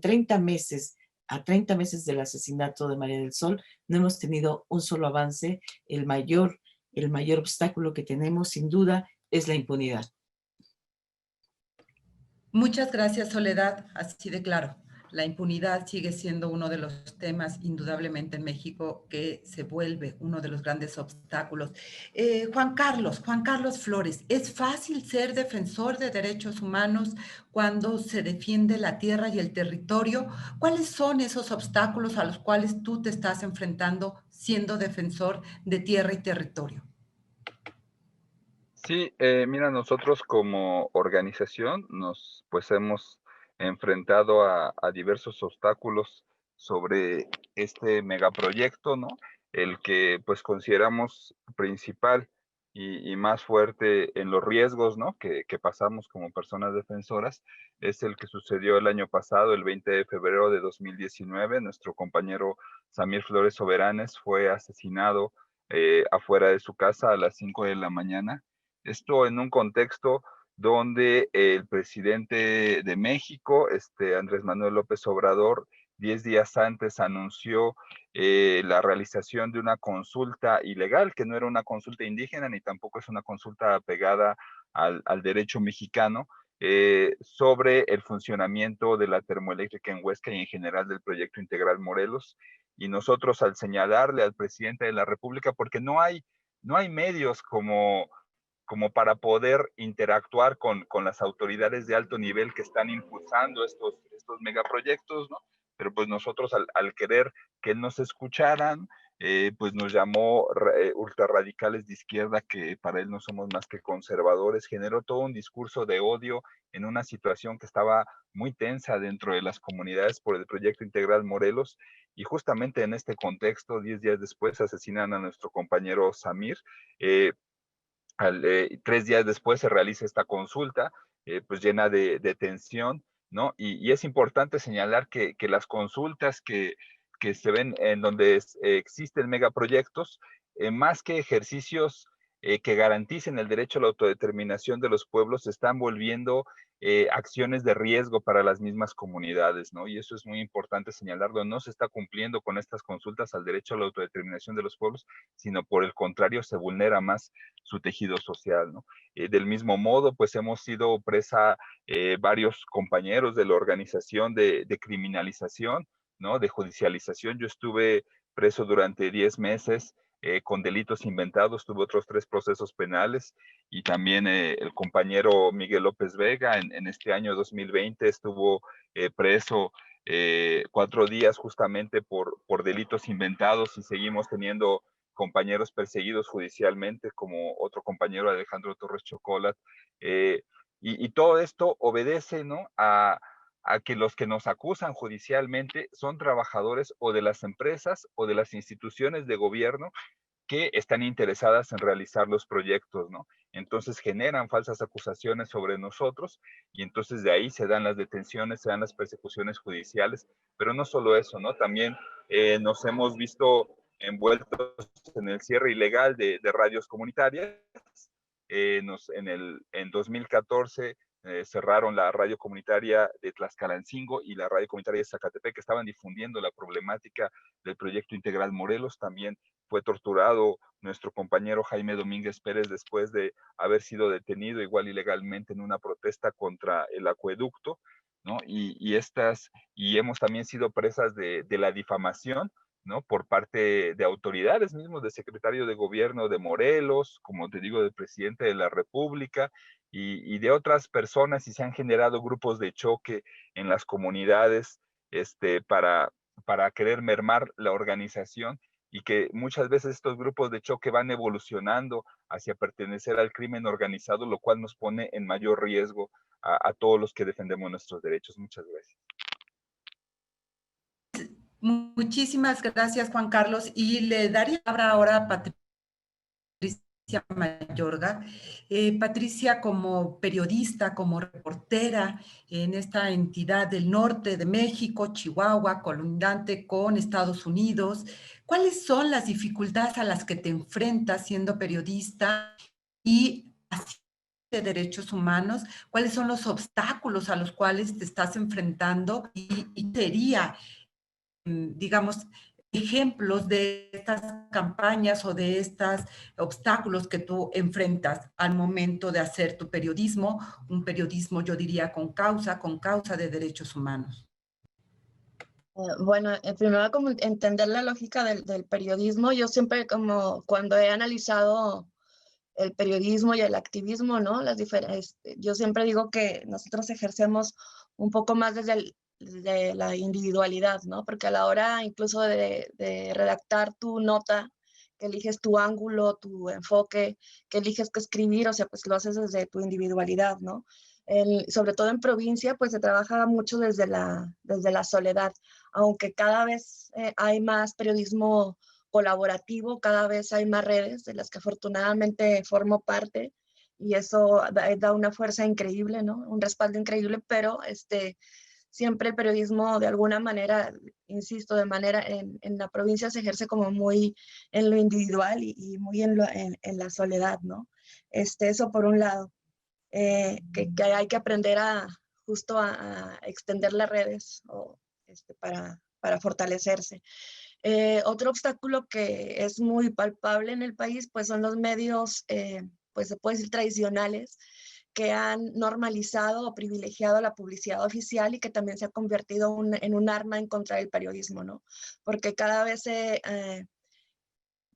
30 meses, a 30 meses del asesinato de María del Sol, no hemos tenido un solo avance. El mayor obstáculo que tenemos, sin duda, es la impunidad. Muchas gracias, Soledad. Así de claro. La impunidad sigue siendo uno de los temas, indudablemente, en México, que se vuelve uno de los grandes obstáculos. Juan Carlos Flores, ¿es fácil ser defensor de derechos humanos cuando se defiende la tierra y el territorio? ¿Cuáles son esos obstáculos a los cuales tú te estás enfrentando siendo defensor de tierra y territorio? Sí, mira, nosotros como organización pues hemos enfrentado a diversos obstáculos sobre este megaproyecto, ¿no? El que pues consideramos principal y más fuerte en los riesgos, ¿no? Que pasamos como personas defensoras, es el que sucedió el año pasado, el 20 de febrero de 2019. Nuestro compañero Samir Flores Soberanes fue asesinado afuera de su casa a las 5 de la mañana. Esto en un contexto donde el presidente de México, Andrés Manuel López Obrador, 10 días antes anunció la realización de una consulta ilegal, que no era una consulta indígena ni tampoco es una consulta apegada al derecho mexicano, sobre el funcionamiento de la termoeléctrica en Huesca y en general del proyecto integral Morelos. Y nosotros, al señalarle al presidente de la República, porque no hay medios como para poder interactuar con las autoridades de alto nivel que están impulsando estos megaproyectos, ¿no? Pero pues nosotros al querer que nos escucharan, pues nos llamó ultrarradicales de izquierda, que para él no somos más que conservadores. Generó todo un discurso de odio en una situación que estaba muy tensa dentro de las comunidades por el proyecto integral Morelos, y justamente en este contexto, 10 días después, asesinan a nuestro compañero Samir. 3 días después se realiza esta consulta, pues llena de tensión, ¿no? Y es importante señalar que las consultas que se ven en donde existen megaproyectos, más que ejercicios que garanticen el derecho a la autodeterminación de los pueblos, se están volviendo acciones de riesgo para las mismas comunidades, ¿no? Y eso es muy importante señalarlo. No se está cumpliendo con estas consultas al derecho a la autodeterminación de los pueblos, sino por el contrario, se vulnera más su tejido social, ¿no? Del mismo modo, pues hemos sido presa varios compañeros de la organización de criminalización, ¿no? De judicialización. Yo estuve preso durante 10 meses con delitos inventados, tuve otros 3 procesos penales, y también el compañero Miguel López Vega en este año 2020 estuvo preso 4 días justamente por delitos inventados, y seguimos teniendo compañeros perseguidos judicialmente, como otro compañero, Alejandro Torres Chocolat. Y todo esto obedece, ¿no?, a que los que nos acusan judicialmente son trabajadores o de las empresas o de las instituciones de gobierno que están interesadas en realizar los proyectos, ¿no? Entonces generan falsas acusaciones sobre nosotros, y entonces de ahí se dan las detenciones, se dan las persecuciones judiciales. Pero no solo eso, ¿no? También nos hemos visto envueltos en el cierre ilegal de radios comunitarias. En 2014 cerraron la radio comunitaria de Tlaxcalancingo y la radio comunitaria de Zacatepec, que estaban difundiendo la problemática del proyecto Integral Morelos. También fue torturado nuestro compañero Jaime Domínguez Pérez después de haber sido detenido igual ilegalmente en una protesta contra el acueducto, ¿no? Y hemos también sido presas de la difamación, ¿no?, por parte de autoridades mismos, de secretario de gobierno de Morelos, como te digo, del presidente de la República, y de otras personas, y se han generado grupos de choque en las comunidades para querer mermar la organización, y que muchas veces estos grupos de choque van evolucionando hacia pertenecer al crimen organizado, lo cual nos pone en mayor riesgo a todos los que defendemos nuestros derechos. Muchas gracias. Muchísimas gracias, Juan Carlos. Y le daría la palabra ahora a Patricia Mayorga. Patricia, como periodista, como reportera en esta entidad del norte de México, Chihuahua, colindante con Estados Unidos, ¿cuáles son las dificultades a las que te enfrentas siendo periodista y de derechos humanos? ¿Cuáles son los obstáculos a los cuales te estás enfrentando? Y sería, digamos, ejemplos de estas campañas o de estos obstáculos que tú enfrentas al momento de hacer tu periodismo, un periodismo, yo diría, con causa de derechos humanos. Bueno, primero como entender la lógica del periodismo. Yo siempre, como cuando he analizado el periodismo y el activismo, ¿no? Yo siempre digo que nosotros ejercemos un poco más desde la individualidad, ¿no? Porque a la hora incluso de redactar tu nota, que eliges tu ángulo, tu enfoque, que eliges qué escribir, o sea, pues lo haces desde tu individualidad, ¿no? Sobre todo en provincia, pues se trabaja mucho desde la soledad, aunque cada vez hay más periodismo colaborativo, cada vez hay más redes de las que afortunadamente formo parte, y eso da una fuerza increíble, ¿no? Un respaldo increíble, pero siempre el periodismo de alguna manera, insisto, en la provincia se ejerce como muy en lo individual y muy en la soledad, ¿no? Eso por un lado, que hay que aprender justo a extender las redes para fortalecerse. Otro obstáculo que es muy palpable en el país, pues son los medios, pues se puede decir tradicionales, que han normalizado o privilegiado la publicidad oficial, y que también se ha convertido en un arma en contra del periodismo, ¿no? Porque cada vez se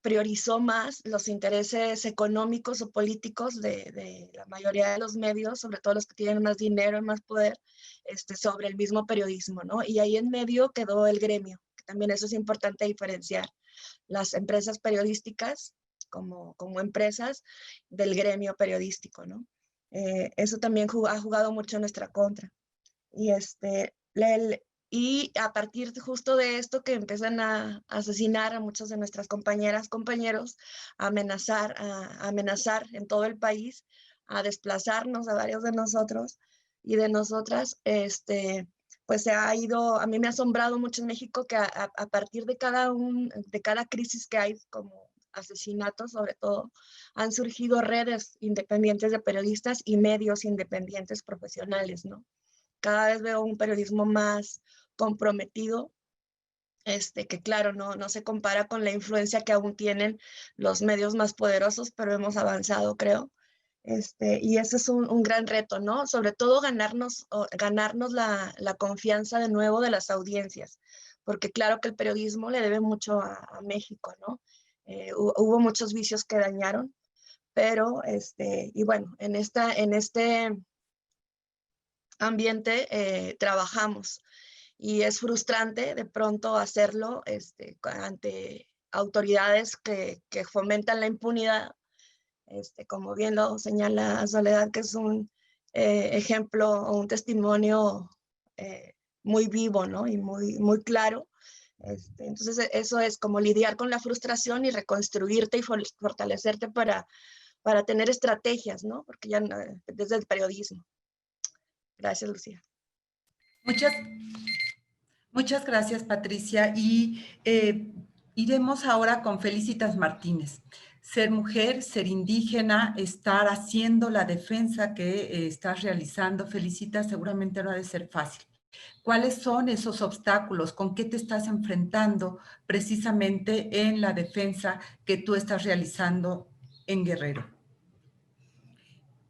priorizó más los intereses económicos o políticos de la mayoría de los medios, sobre todo los que tienen más dinero y más poder, sobre el mismo periodismo, ¿no? Y ahí en medio quedó el gremio, que también eso es importante diferenciar, las empresas periodísticas como empresas del gremio periodístico, ¿no? Eso también ha jugado mucho en nuestra contra. Y a partir justo de esto, que empiezan a asesinar a muchas de nuestras compañeras, compañeros, a amenazar en todo el país, a desplazarnos a varios de nosotros y de nosotras, pues se ha ido. A mí me ha asombrado mucho en México que a partir de cada crisis que hay, como asesinatos sobre todo, han surgido redes independientes de periodistas y medios independientes profesionales, ¿no? Cada vez veo un periodismo más comprometido, que claro, no se compara con la influencia que aún tienen los medios más poderosos, pero hemos avanzado, creo. Y eso es un gran reto, ¿no? Sobre todo ganarnos la confianza de nuevo de las audiencias, porque claro que el periodismo le debe mucho a México, ¿no? Hubo muchos vicios que dañaron, pero y bueno, en este ambiente trabajamos. y es frustrante de pronto hacerlo ante autoridades que fomentan la impunidad, como bien lo señala Soledad, que es un ejemplo o un testimonio muy vivo, ¿no? Y muy claro. Entonces eso es como lidiar con la frustración y reconstruirte y fortalecerte para tener estrategias, ¿no? Porque ya desde el periodismo. Gracias, Lucía. Muchas gracias, Patricia. Y iremos ahora con Felicitas Martínez. Ser mujer, ser indígena, estar haciendo la defensa que estás realizando, Felicitas, seguramente no ha de ser fácil. ¿Cuáles son esos obstáculos? ¿Con qué te estás enfrentando precisamente en la defensa que tú estás realizando en Guerrero?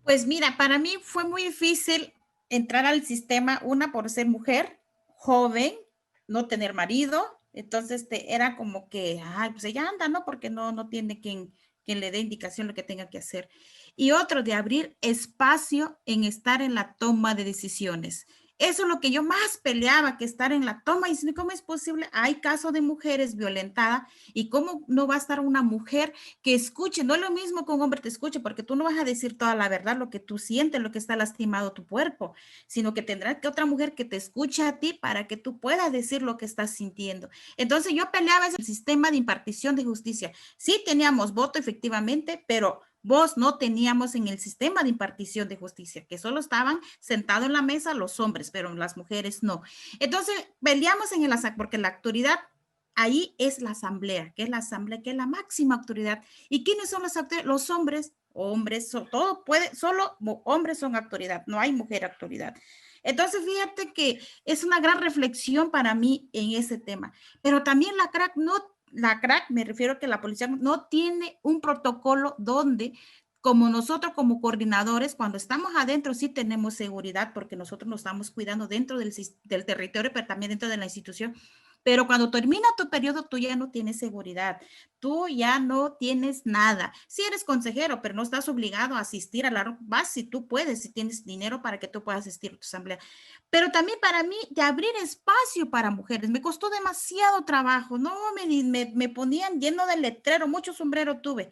Pues mira, para mí fue muy difícil entrar al sistema, una por ser mujer, joven, no tener marido, entonces era como que, ay, pues ella anda, ¿no? Porque no tiene quien le dé indicación lo que tenga que hacer. Y otro, de abrir espacio en estar en la toma de decisiones. Eso es lo que yo más peleaba, que estar en la toma. Y ¿cómo es posible? Hay casos de mujeres violentadas y cómo no va a estar una mujer que escuche. No es lo mismo que un hombre te escuche, porque tú no vas a decir toda la verdad, lo que tú sientes, lo que está lastimado tu cuerpo, sino que tendrá que otra mujer que te escuche a ti para que tú puedas decir lo que estás sintiendo. Entonces yo peleaba ese sistema de impartición de justicia. Sí teníamos voto efectivamente, pero voz no teníamos en el sistema de impartición de justicia, que solo estaban sentados en la mesa los hombres, pero las mujeres no. Entonces peleamos en el porque la autoridad ahí es la asamblea, que es la máxima autoridad. ¿Y quiénes son las autoridades? Los hombres, todo puede, solo hombres son autoridad, no hay mujer autoridad. Entonces, fíjate que es una gran reflexión para mí en ese tema. Pero también la CRAC, me refiero a que la policía no tiene un protocolo donde, como nosotros como coordinadores, cuando estamos adentro sí tenemos seguridad porque nosotros nos estamos cuidando dentro del territorio, pero también dentro de la institución. Pero cuando termina tu periodo, tú ya no tienes seguridad, tú ya no tienes nada. Si eres consejero, pero no estás obligado a asistir a vas si tú puedes, si tienes dinero para que tú puedas asistir a tu asamblea. Pero también para mí, de abrir espacio para mujeres, me costó demasiado trabajo, no me ponían lleno de letrero, mucho sombrero tuve.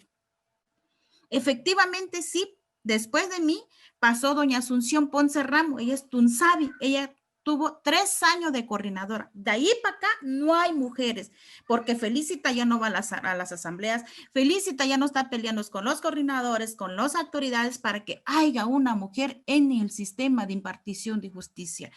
Efectivamente, sí, después de mí pasó doña Asunción Ponce Ramos, ella es Tunsabi, ella tuvo 3 años de coordinadora. De ahí para acá no hay mujeres, porque Felicita ya no va a las asambleas, Felicita ya no está peleando con los coordinadores, con las autoridades para que haya una mujer en el sistema de impartición de justicia.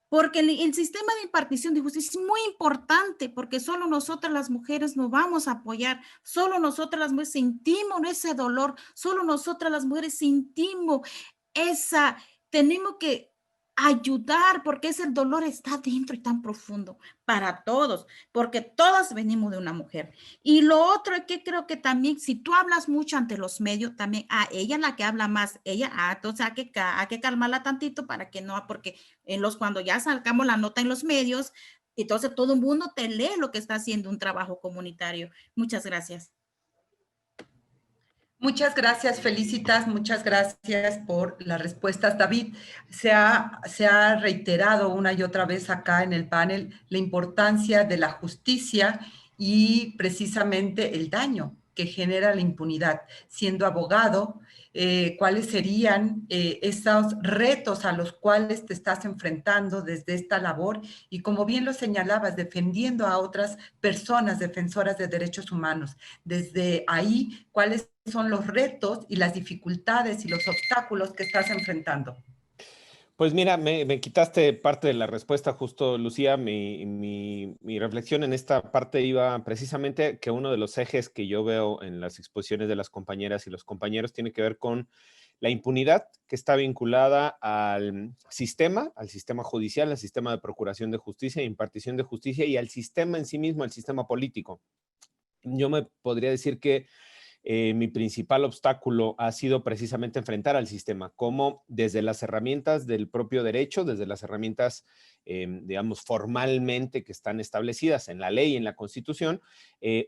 Porque el sistema de impartición de justicia es muy importante, porque solo nosotras las mujeres nos vamos a apoyar, solo nosotras las mujeres sentimos ese dolor, solo nosotras las mujeres sentimos tenemos que ayudar, porque ese dolor está dentro y tan profundo para todos, porque todas venimos de una mujer. Y lo otro es que creo que también, si tú hablas mucho ante los medios, también ella es la que habla más, entonces hay que calmarla tantito para que no, porque cuando ya sacamos la nota en los medios, entonces todo el mundo te lee lo que está haciendo un trabajo comunitario. Muchas gracias. Muchas gracias, Felicitas, muchas gracias por las respuestas. David, se ha reiterado una y otra vez acá en el panel la importancia de la justicia y precisamente el daño que genera la impunidad. Siendo abogado, ¿cuáles serían esos retos a los cuales te estás enfrentando desde esta labor? Y como bien lo señalabas, defendiendo a otras personas defensoras de derechos humanos. Desde ahí, ¿cuáles son los retos y las dificultades y los obstáculos que estás enfrentando? Pues mira, me quitaste parte de la respuesta justo, Lucía. Mi reflexión en esta parte iba precisamente que uno de los ejes que yo veo en las exposiciones de las compañeras y los compañeros tiene que ver con la impunidad que está vinculada al sistema judicial, al sistema de procuración de justicia e impartición de justicia y al sistema en sí mismo, al sistema político. Yo me podría decir que mi principal obstáculo ha sido precisamente enfrentar al sistema, como desde las herramientas del propio derecho, desde las herramientas, digamos, formalmente que están establecidas en la ley y en la Constitución,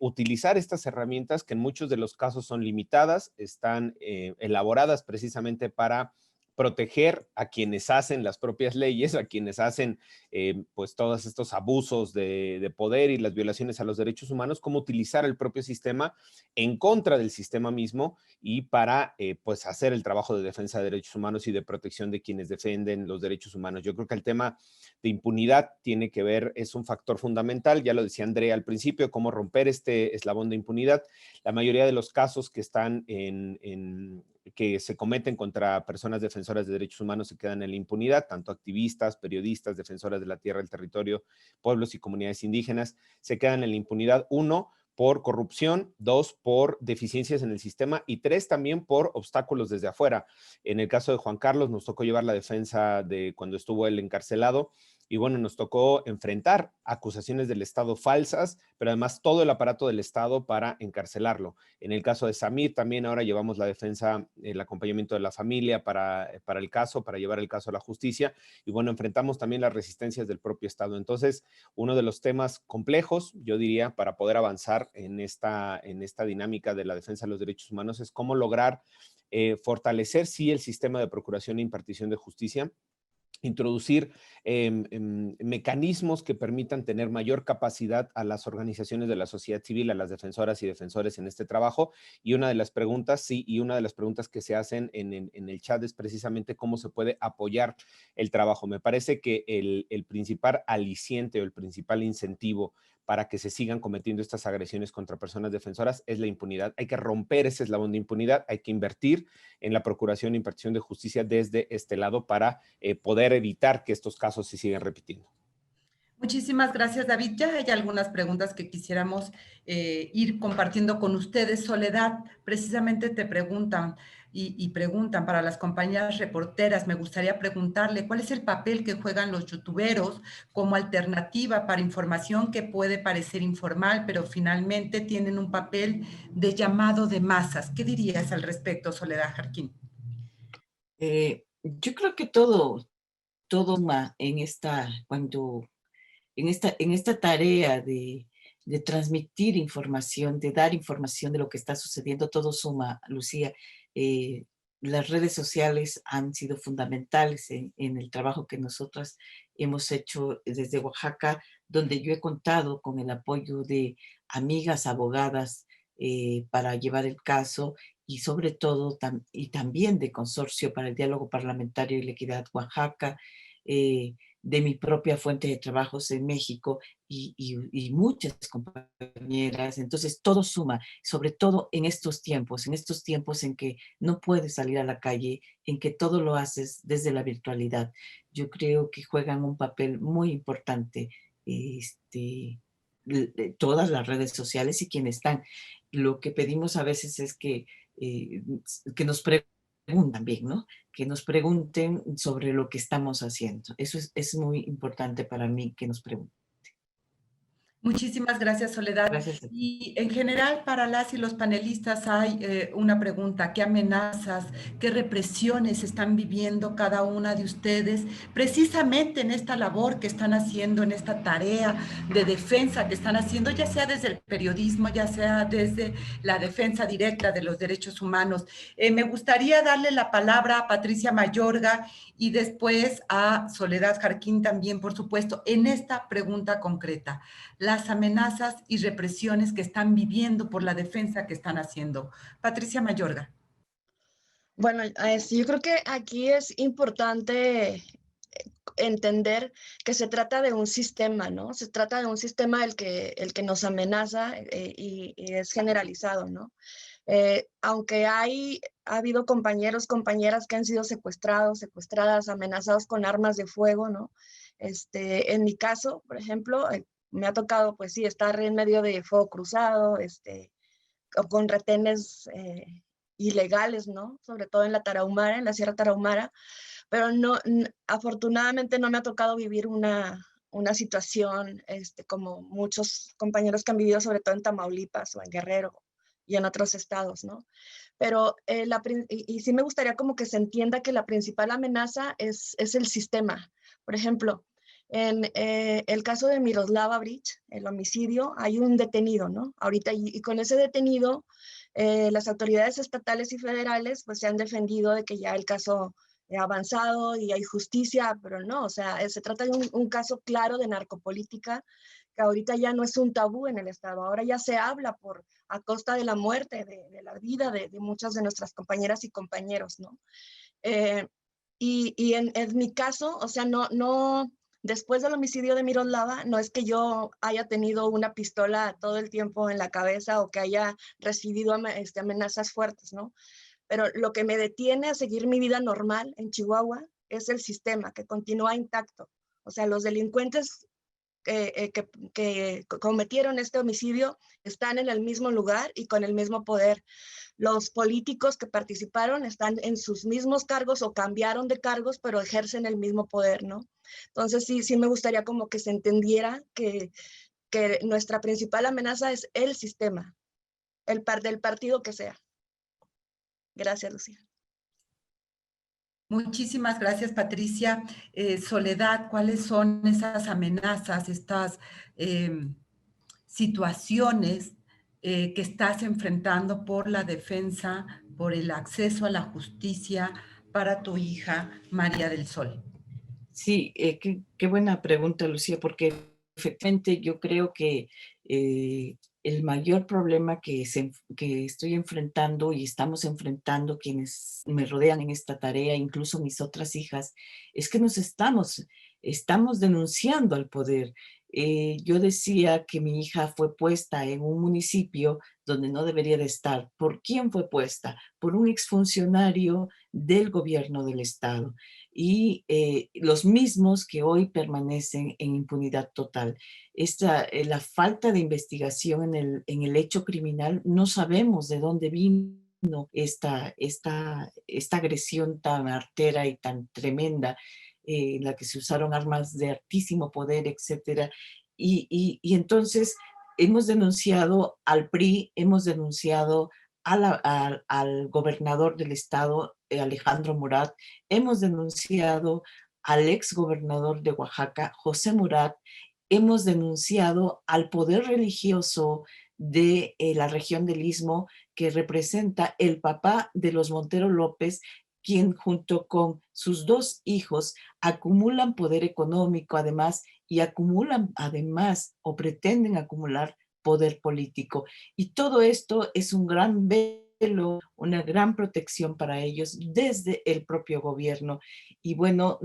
utilizar estas herramientas que en muchos de los casos son limitadas, están elaboradas precisamente para proteger a quienes hacen las propias leyes, a quienes hacen pues todos estos abusos de poder y las violaciones a los derechos humanos, cómo utilizar el propio sistema en contra del sistema mismo y para pues hacer el trabajo de defensa de derechos humanos y de protección de quienes defienden los derechos humanos. Yo creo que el tema de impunidad tiene que ver, es un factor fundamental, ya lo decía Andrea al principio, cómo romper este eslabón de impunidad. La mayoría de los casos que están que se cometen contra personas defensoras de derechos humanos se quedan en la impunidad, tanto activistas, periodistas, defensoras de la tierra, el territorio, pueblos y comunidades indígenas, se quedan en la impunidad, 1, por corrupción, 2, por deficiencias en el sistema y 3, también por obstáculos desde afuera. En el caso de Juan Carlos nos tocó llevar la defensa de cuando estuvo él encarcelado y bueno, nos tocó enfrentar acusaciones del Estado falsas, pero además todo el aparato del Estado para encarcelarlo. En el caso de Samir también ahora llevamos la defensa, el acompañamiento de la familia para el caso, para llevar el caso a la justicia y bueno, enfrentamos también las resistencias del propio Estado. Entonces, uno de los temas complejos, yo diría, para poder avanzar en esta dinámica de la defensa de los derechos humanos es cómo lograr fortalecer, sí, el sistema de procuración e impartición de justicia, introducir mecanismos que permitan tener mayor capacidad a las organizaciones de la sociedad civil, a las defensoras y defensores en este trabajo. Y una de las preguntas, sí, y una de las preguntas que se hacen en el chat es precisamente cómo se puede apoyar el trabajo. Me parece que el principal aliciente o el principal incentivo para que se sigan cometiendo estas agresiones contra personas defensoras es la impunidad. Hay que romper ese eslabón de impunidad, hay que invertir en la procuración e impartición de justicia desde este lado para poder evitar que estos casos se sigan repitiendo. Muchísimas gracias, David. Ya hay algunas preguntas que quisiéramos ir compartiendo con ustedes. Soledad, precisamente te preguntan y preguntan para las compañeras reporteras, me gustaría preguntarle cuál es el papel que juegan los youtuberos como alternativa para información que puede parecer informal, pero finalmente tienen un papel de llamado de masas. ¿Qué dirías al respecto, Soledad Jarquín? Yo creo que todo en esta tarea de transmitir información, de dar información de lo que está sucediendo, todo suma, Lucía. Las redes sociales han sido fundamentales en el trabajo que nosotras hemos hecho desde Oaxaca, donde yo he contado con el apoyo de amigas abogadas para llevar el caso y sobre todo y también de Consorcio para el Diálogo Parlamentario y la Equidad Oaxaca, de mi propia fuente de trabajos en México y muchas compañeras. Entonces todo suma, sobre todo en estos tiempos en que no puedes salir a la calle, en que todo lo haces desde la virtualidad. Yo creo que juegan un papel muy importante todas las redes sociales y quienes están. Lo que pedimos a veces es que nos preguntan bien, ¿no? Que nos pregunten sobre lo que estamos haciendo. Eso es muy importante para mí, que nos pregunten. Muchísimas gracias, Soledad. Gracias. Y en general, para las y los panelistas hay una pregunta. ¿Qué amenazas, qué represiones están viviendo cada una de ustedes precisamente en esta labor que están haciendo, en esta tarea de defensa que están haciendo, ya sea desde el periodismo, ya sea desde la defensa directa de los derechos humanos? Me gustaría darle la palabra a Patricia Mayorga y después a Soledad Jarquín también, por supuesto, en esta pregunta concreta. Las amenazas y represiones que están viviendo por la defensa que están haciendo. Patricia Mayorga. Bueno, yo creo que aquí es importante entender que se trata de un sistema, ¿no? Se trata de un sistema el que nos amenaza y es generalizado, ¿no? Aunque ha habido compañeros, compañeras que han sido secuestrados, secuestradas, amenazados con armas de fuego, ¿no? En mi caso, por ejemplo, me ha tocado, pues sí, estar en medio de fuego cruzado, o con retenes ilegales, ¿no? Sobre todo en la Tarahumara, en la Sierra Tarahumara, pero no, afortunadamente no me ha tocado vivir una situación como muchos compañeros que han vivido, sobre todo en Tamaulipas o en Guerrero y en otros estados, ¿no? Pero sí me gustaría como que se entienda que la principal amenaza es el sistema. Por ejemplo, en el caso de Miroslava Bridge, el homicidio, hay un detenido, ¿no? Ahorita, y con ese detenido, las autoridades estatales y federales pues se han defendido de que ya el caso avanzado y hay justicia, pero no, o sea, se trata de un caso claro de narcopolítica que ahorita ya no es un tabú en el Estado, ahora ya se habla a costa de la muerte, de la vida de muchas de nuestras compañeras y compañeros, ¿no? Y en mi caso, o sea, no, después del homicidio de Miroslava, no es que yo haya tenido una pistola todo el tiempo en la cabeza o que haya recibido amenazas fuertes, ¿no? Pero lo que me detiene a seguir mi vida normal en Chihuahua es el sistema que continúa intacto. O sea, los delincuentes que cometieron este homicidio están en el mismo lugar y con el mismo poder. Los políticos que participaron están en sus mismos cargos o cambiaron de cargos, pero ejercen el mismo poder, ¿no? Entonces sí me gustaría como que se entendiera que nuestra principal amenaza es el sistema, del partido que sea. Gracias, Lucía. Muchísimas gracias, Patricia. Soledad, ¿cuáles son esas amenazas, estas situaciones que estás enfrentando por la defensa, por el acceso a la justicia para tu hija María del Sol? Sí, qué buena pregunta, Lucía, porque efectivamente yo creo que el mayor problema que estoy enfrentando y estamos enfrentando quienes me rodean en esta tarea, incluso mis otras hijas, es que estamos denunciando al poder. Yo decía que mi hija fue puesta en un municipio donde no debería de estar. ¿Por quién fue puesta? Por un exfuncionario del gobierno del Estado. Y los mismos que hoy permanecen en impunidad total. La falta de investigación en el hecho criminal, no sabemos de dónde vino esta agresión tan artera y tan tremenda, en la que se usaron armas de altísimo poder, etcétera. Y entonces hemos denunciado al PRI, hemos denunciado al gobernador del estado, Alejandro Murat, hemos denunciado al ex gobernador de Oaxaca, José Murat, hemos denunciado al poder religioso de la región del Istmo, que representa el papá de los Montero López, quien junto con sus dos hijos acumulan poder económico además y acumulan además o pretenden acumular poder político. Y todo esto es un gran velo, una gran protección para ellos desde el propio gobierno. Y bueno,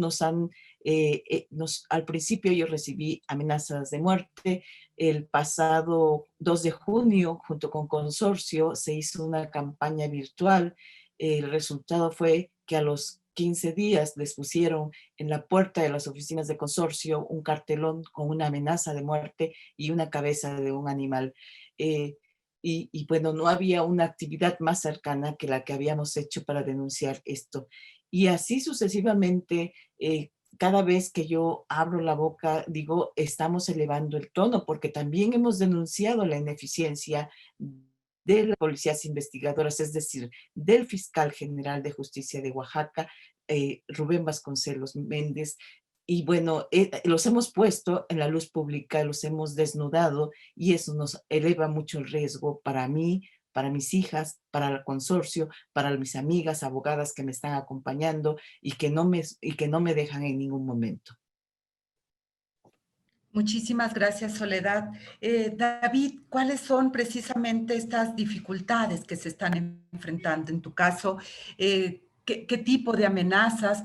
al principio yo recibí amenazas de muerte. El pasado 2 de junio, junto con Consorcio, se hizo una campaña virtual. El resultado fue que a los 15 días les pusieron en la puerta de las oficinas de Consorcio un cartelón con una amenaza de muerte y una cabeza de un animal. Y bueno, no había una actividad más cercana que la que habíamos hecho para denunciar esto. Y así sucesivamente, cada vez que yo abro la boca, digo, estamos elevando el tono, porque también hemos denunciado la ineficiencia de las policías investigadoras, es decir, del fiscal general de justicia de Oaxaca, Rubén Vasconcelos Méndez. Y bueno, los hemos puesto en la luz pública, los hemos desnudado y eso nos eleva mucho el riesgo para mí, para mis hijas, para el consorcio, para mis amigas abogadas que me están acompañando y que no me dejan en ningún momento. Muchísimas gracias, Soledad. David, ¿cuáles son precisamente estas dificultades que se están enfrentando? En tu caso, ¿qué tipo de amenazas,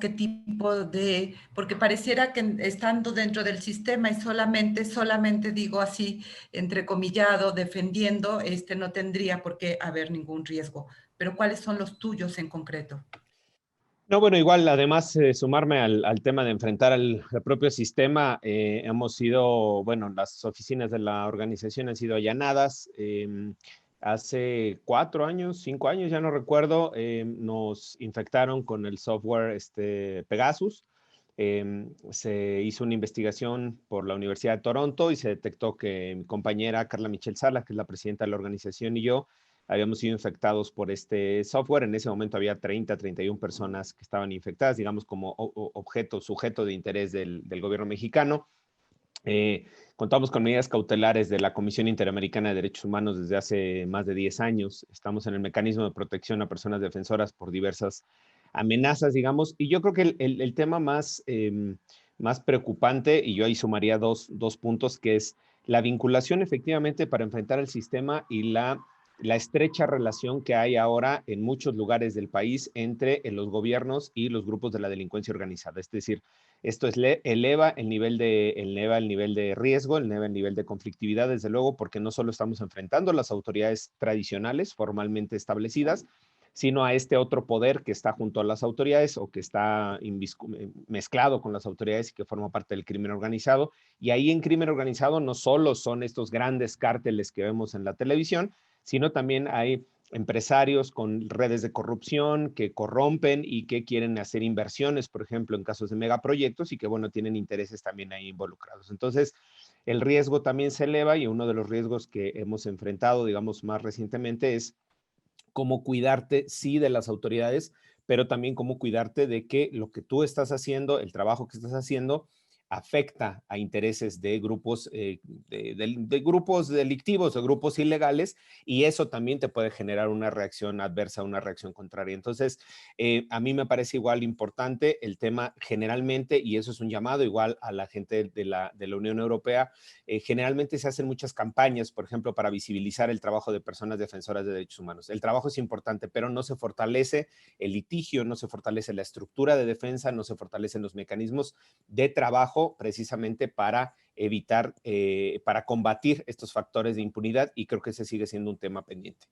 porque pareciera que estando dentro del sistema y solamente digo así, entrecomillado, defendiendo, no tendría por qué haber ningún riesgo. Pero ¿cuáles son los tuyos en concreto? No, bueno, igual, además, sumarme al tema de enfrentar al propio sistema, hemos sido, bueno, las oficinas de la organización han sido allanadas. Hace 4 años, 5 años, ya no recuerdo, nos infectaron con el software Pegasus. Se hizo una investigación por la Universidad de Toronto y se detectó que mi compañera Carla Michelle Sala, que es la presidenta de la organización, y yo habíamos sido infectados por este software. En ese momento había 31 personas que estaban infectadas, digamos, como sujeto de interés del gobierno mexicano. Contamos con medidas cautelares de la Comisión Interamericana de Derechos Humanos desde hace más de 10 años. Estamos en el mecanismo de protección a personas defensoras por diversas amenazas, digamos. Y yo creo que el tema más, más preocupante, y yo ahí sumaría dos puntos, que es la vinculación efectivamente para enfrentar el sistema y la estrecha relación que hay ahora en muchos lugares del país entre los gobiernos y los grupos de la delincuencia organizada. Es decir, esto eleva el nivel de riesgo, eleva el nivel de conflictividad, desde luego, porque no solo estamos enfrentando a las autoridades tradicionales formalmente establecidas, sino a este otro poder que está junto a las autoridades o que está mezclado con las autoridades y que forma parte del crimen organizado. Y ahí en crimen organizado no solo son estos grandes cárteles que vemos en la televisión, sino también hay empresarios con redes de corrupción que corrompen y que quieren hacer inversiones, por ejemplo, en casos de megaproyectos y que, bueno, tienen intereses también ahí involucrados. Entonces, el riesgo también se eleva y uno de los riesgos que hemos enfrentado, digamos, más recientemente es cómo cuidarte, sí, de las autoridades, pero también cómo cuidarte de que lo que tú estás haciendo, el trabajo que estás haciendo, afecta a intereses de grupos, de grupos delictivos, de grupos ilegales, y eso también te puede generar una reacción adversa, una reacción contraria. Entonces, a mí me parece igual importante el tema generalmente, y eso es un llamado igual a la gente de la Unión Europea, generalmente se hacen muchas campañas, por ejemplo, para visibilizar el trabajo de personas defensoras de derechos humanos. El trabajo es importante, pero no se fortalece el litigio, no se fortalece la estructura de defensa, no se fortalecen los mecanismos de trabajo precisamente para evitar, para combatir estos factores de impunidad, y creo que ese sigue siendo un tema pendiente.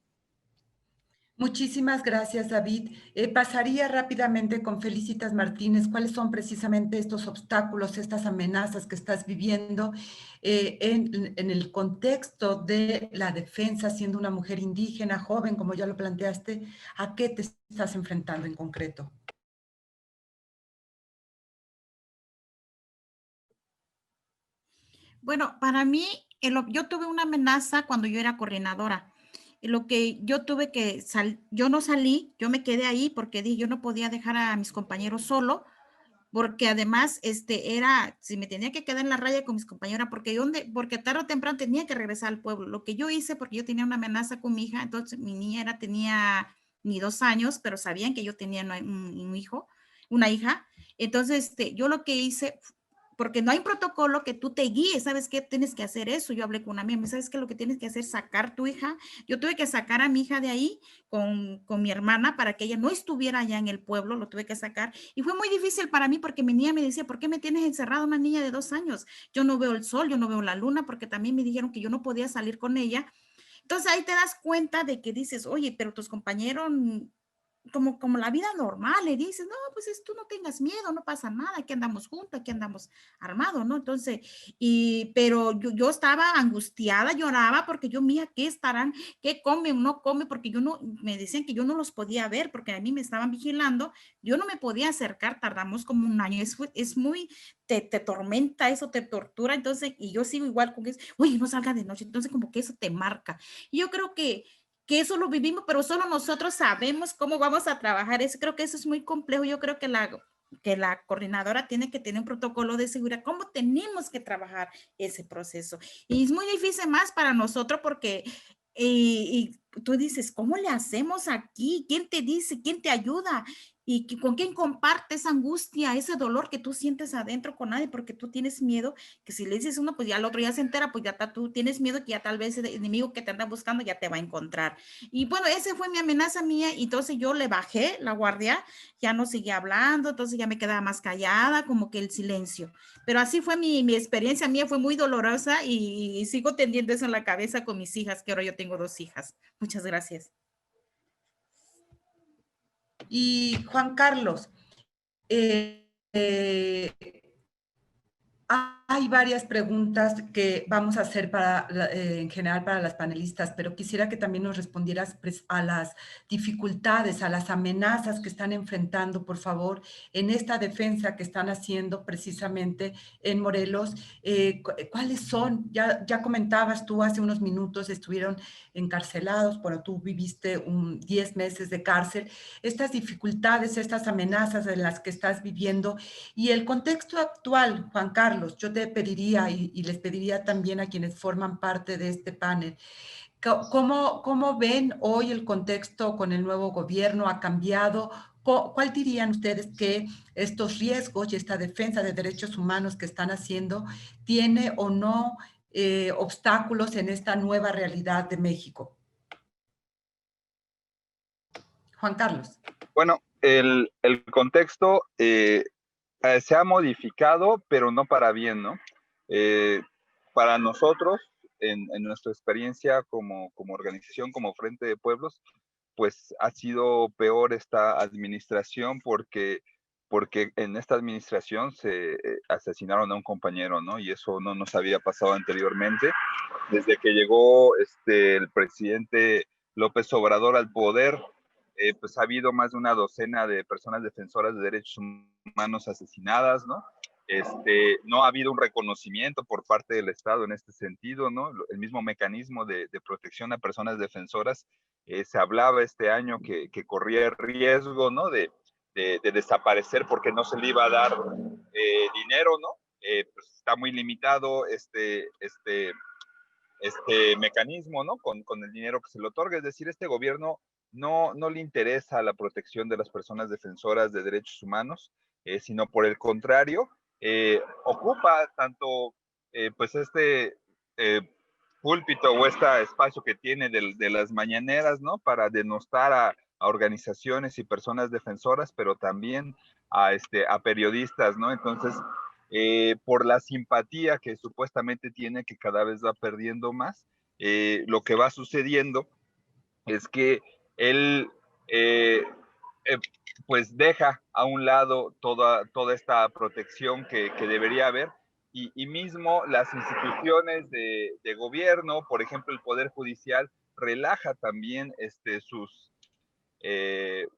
Muchísimas gracias, David. Pasaría rápidamente con Felicitas Martínez. ¿Cuáles son precisamente estos obstáculos, estas amenazas que estás viviendo en el contexto de la defensa, siendo una mujer indígena, joven, como ya lo planteaste? ¿A qué te estás enfrentando en concreto? Bueno, para mí, yo tuve una amenaza cuando yo era coordinadora. Lo que yo tuve que yo no salí, yo me quedé ahí porque dije, yo no podía dejar a mis compañeros solo, porque además si me tenía que quedar en la raya con mis compañeras, porque tarde o temprano tenía que regresar al pueblo. Lo que yo hice, porque yo tenía una amenaza con mi hija, entonces mi niña tenía ni 2 años, pero sabían que yo tenía un hijo, una hija. Entonces, yo lo que hice, porque no hay un protocolo que tú te guíes, ¿sabes qué? Tienes que hacer eso. Yo hablé con una amiga, ¿sabes qué? Lo que tienes que hacer es sacar tu hija. Yo tuve que sacar a mi hija de ahí con mi hermana para que ella no estuviera allá en el pueblo, lo tuve que sacar. Y fue muy difícil para mí porque mi niña me decía, ¿por qué me tienes encerrada una niña de 2 años? Yo no veo el sol, yo no veo la luna, porque también me dijeron que yo no podía salir con ella. Entonces ahí te das cuenta de que dices, oye, pero tus compañeros, como la vida normal, le dices, no, pues tú no tengas miedo, no pasa nada, aquí andamos juntos, aquí andamos armados, ¿no? Entonces, pero yo estaba angustiada, lloraba porque yo, mía, ¿qué estarán? ¿Qué comen? ¿No comen? Porque me decían que yo no los podía ver porque a mí me estaban vigilando, yo no me podía acercar, tardamos como 1 año, es muy, te tormenta eso, te tortura, entonces, y yo sigo igual con eso, oye, no salga de noche, entonces como que eso te marca. Y yo creo que eso lo vivimos, pero solo nosotros sabemos cómo vamos a trabajar eso. Creo que eso es muy complejo. Yo creo que la coordinadora tiene que tener un protocolo de seguridad, cómo tenemos que trabajar ese proceso. Y es muy difícil más para nosotros porque y tú dices, ¿cómo le hacemos aquí? ¿Quién te dice? ¿Quién te ayuda? ¿Y con quién compartes esa angustia, ese dolor que tú sientes adentro con nadie? Porque tú tienes miedo que si le dices uno, pues ya el otro ya se entera, pues ya tú tienes miedo que ya tal vez el enemigo que te anda buscando ya te va a encontrar. Y bueno, esa fue mi amenaza mía, y entonces yo le bajé la guardia, ya no seguía hablando, entonces ya me quedaba más callada, como que el silencio. Pero así fue mi experiencia mía, fue muy dolorosa y sigo teniendo eso en la cabeza con mis hijas, que ahora yo tengo 2 hijas. Muchas gracias. Y Juan Carlos, hay varias preguntas que vamos a hacer en general para las panelistas, pero quisiera que también nos respondieras a las dificultades, a las amenazas que están enfrentando, por favor, en esta defensa que están haciendo precisamente en Morelos. ¿Cuáles son? Ya comentabas tú hace unos minutos, estuvieron encarcelados, bueno, tú viviste 10 meses de cárcel. Estas dificultades, estas amenazas en las que estás viviendo y el contexto actual, Juan Carlos, yo te pediría y les pediría también a quienes forman parte de este panel, ¿cómo ven hoy el contexto con el nuevo gobierno? ¿Ha cambiado? ¿Cuál dirían ustedes que estos riesgos y esta defensa de derechos humanos que están haciendo tiene o no obstáculos en esta nueva realidad de México? Juan Carlos. Bueno, el contexto se ha modificado, pero no para bien, ¿no? Para nosotros, en nuestra experiencia como organización, como Frente de Pueblos, pues ha sido peor esta administración porque en esta administración se asesinaron a un compañero, ¿no? Y eso no nos había pasado anteriormente. Desde que llegó el presidente López Obrador al poder, pues ha habido más de una docena de personas defensoras de derechos humanos asesinadas, ¿no? No ha habido un reconocimiento por parte del Estado en este sentido, ¿no? El mismo mecanismo de protección a personas defensoras, se hablaba este año que corría riesgo, ¿no? De desaparecer porque no se le iba a dar dinero, ¿no? Pues está muy limitado este mecanismo, ¿no? Con el dinero que se le otorga. Es decir, este gobierno no le interesa la protección de las personas defensoras de derechos humanos, sino por el contrario, ocupa tanto pues púlpito o este espacio que tiene de las mañaneras, ¿no? Para denostar a organizaciones y personas defensoras, pero también a periodistas, ¿no? Entonces, por la simpatía que supuestamente tiene, que cada vez va perdiendo más, lo que va sucediendo es que él pues deja a un lado toda esta protección que debería haber, y mismo las instituciones de gobierno, por ejemplo el Poder Judicial, relaja también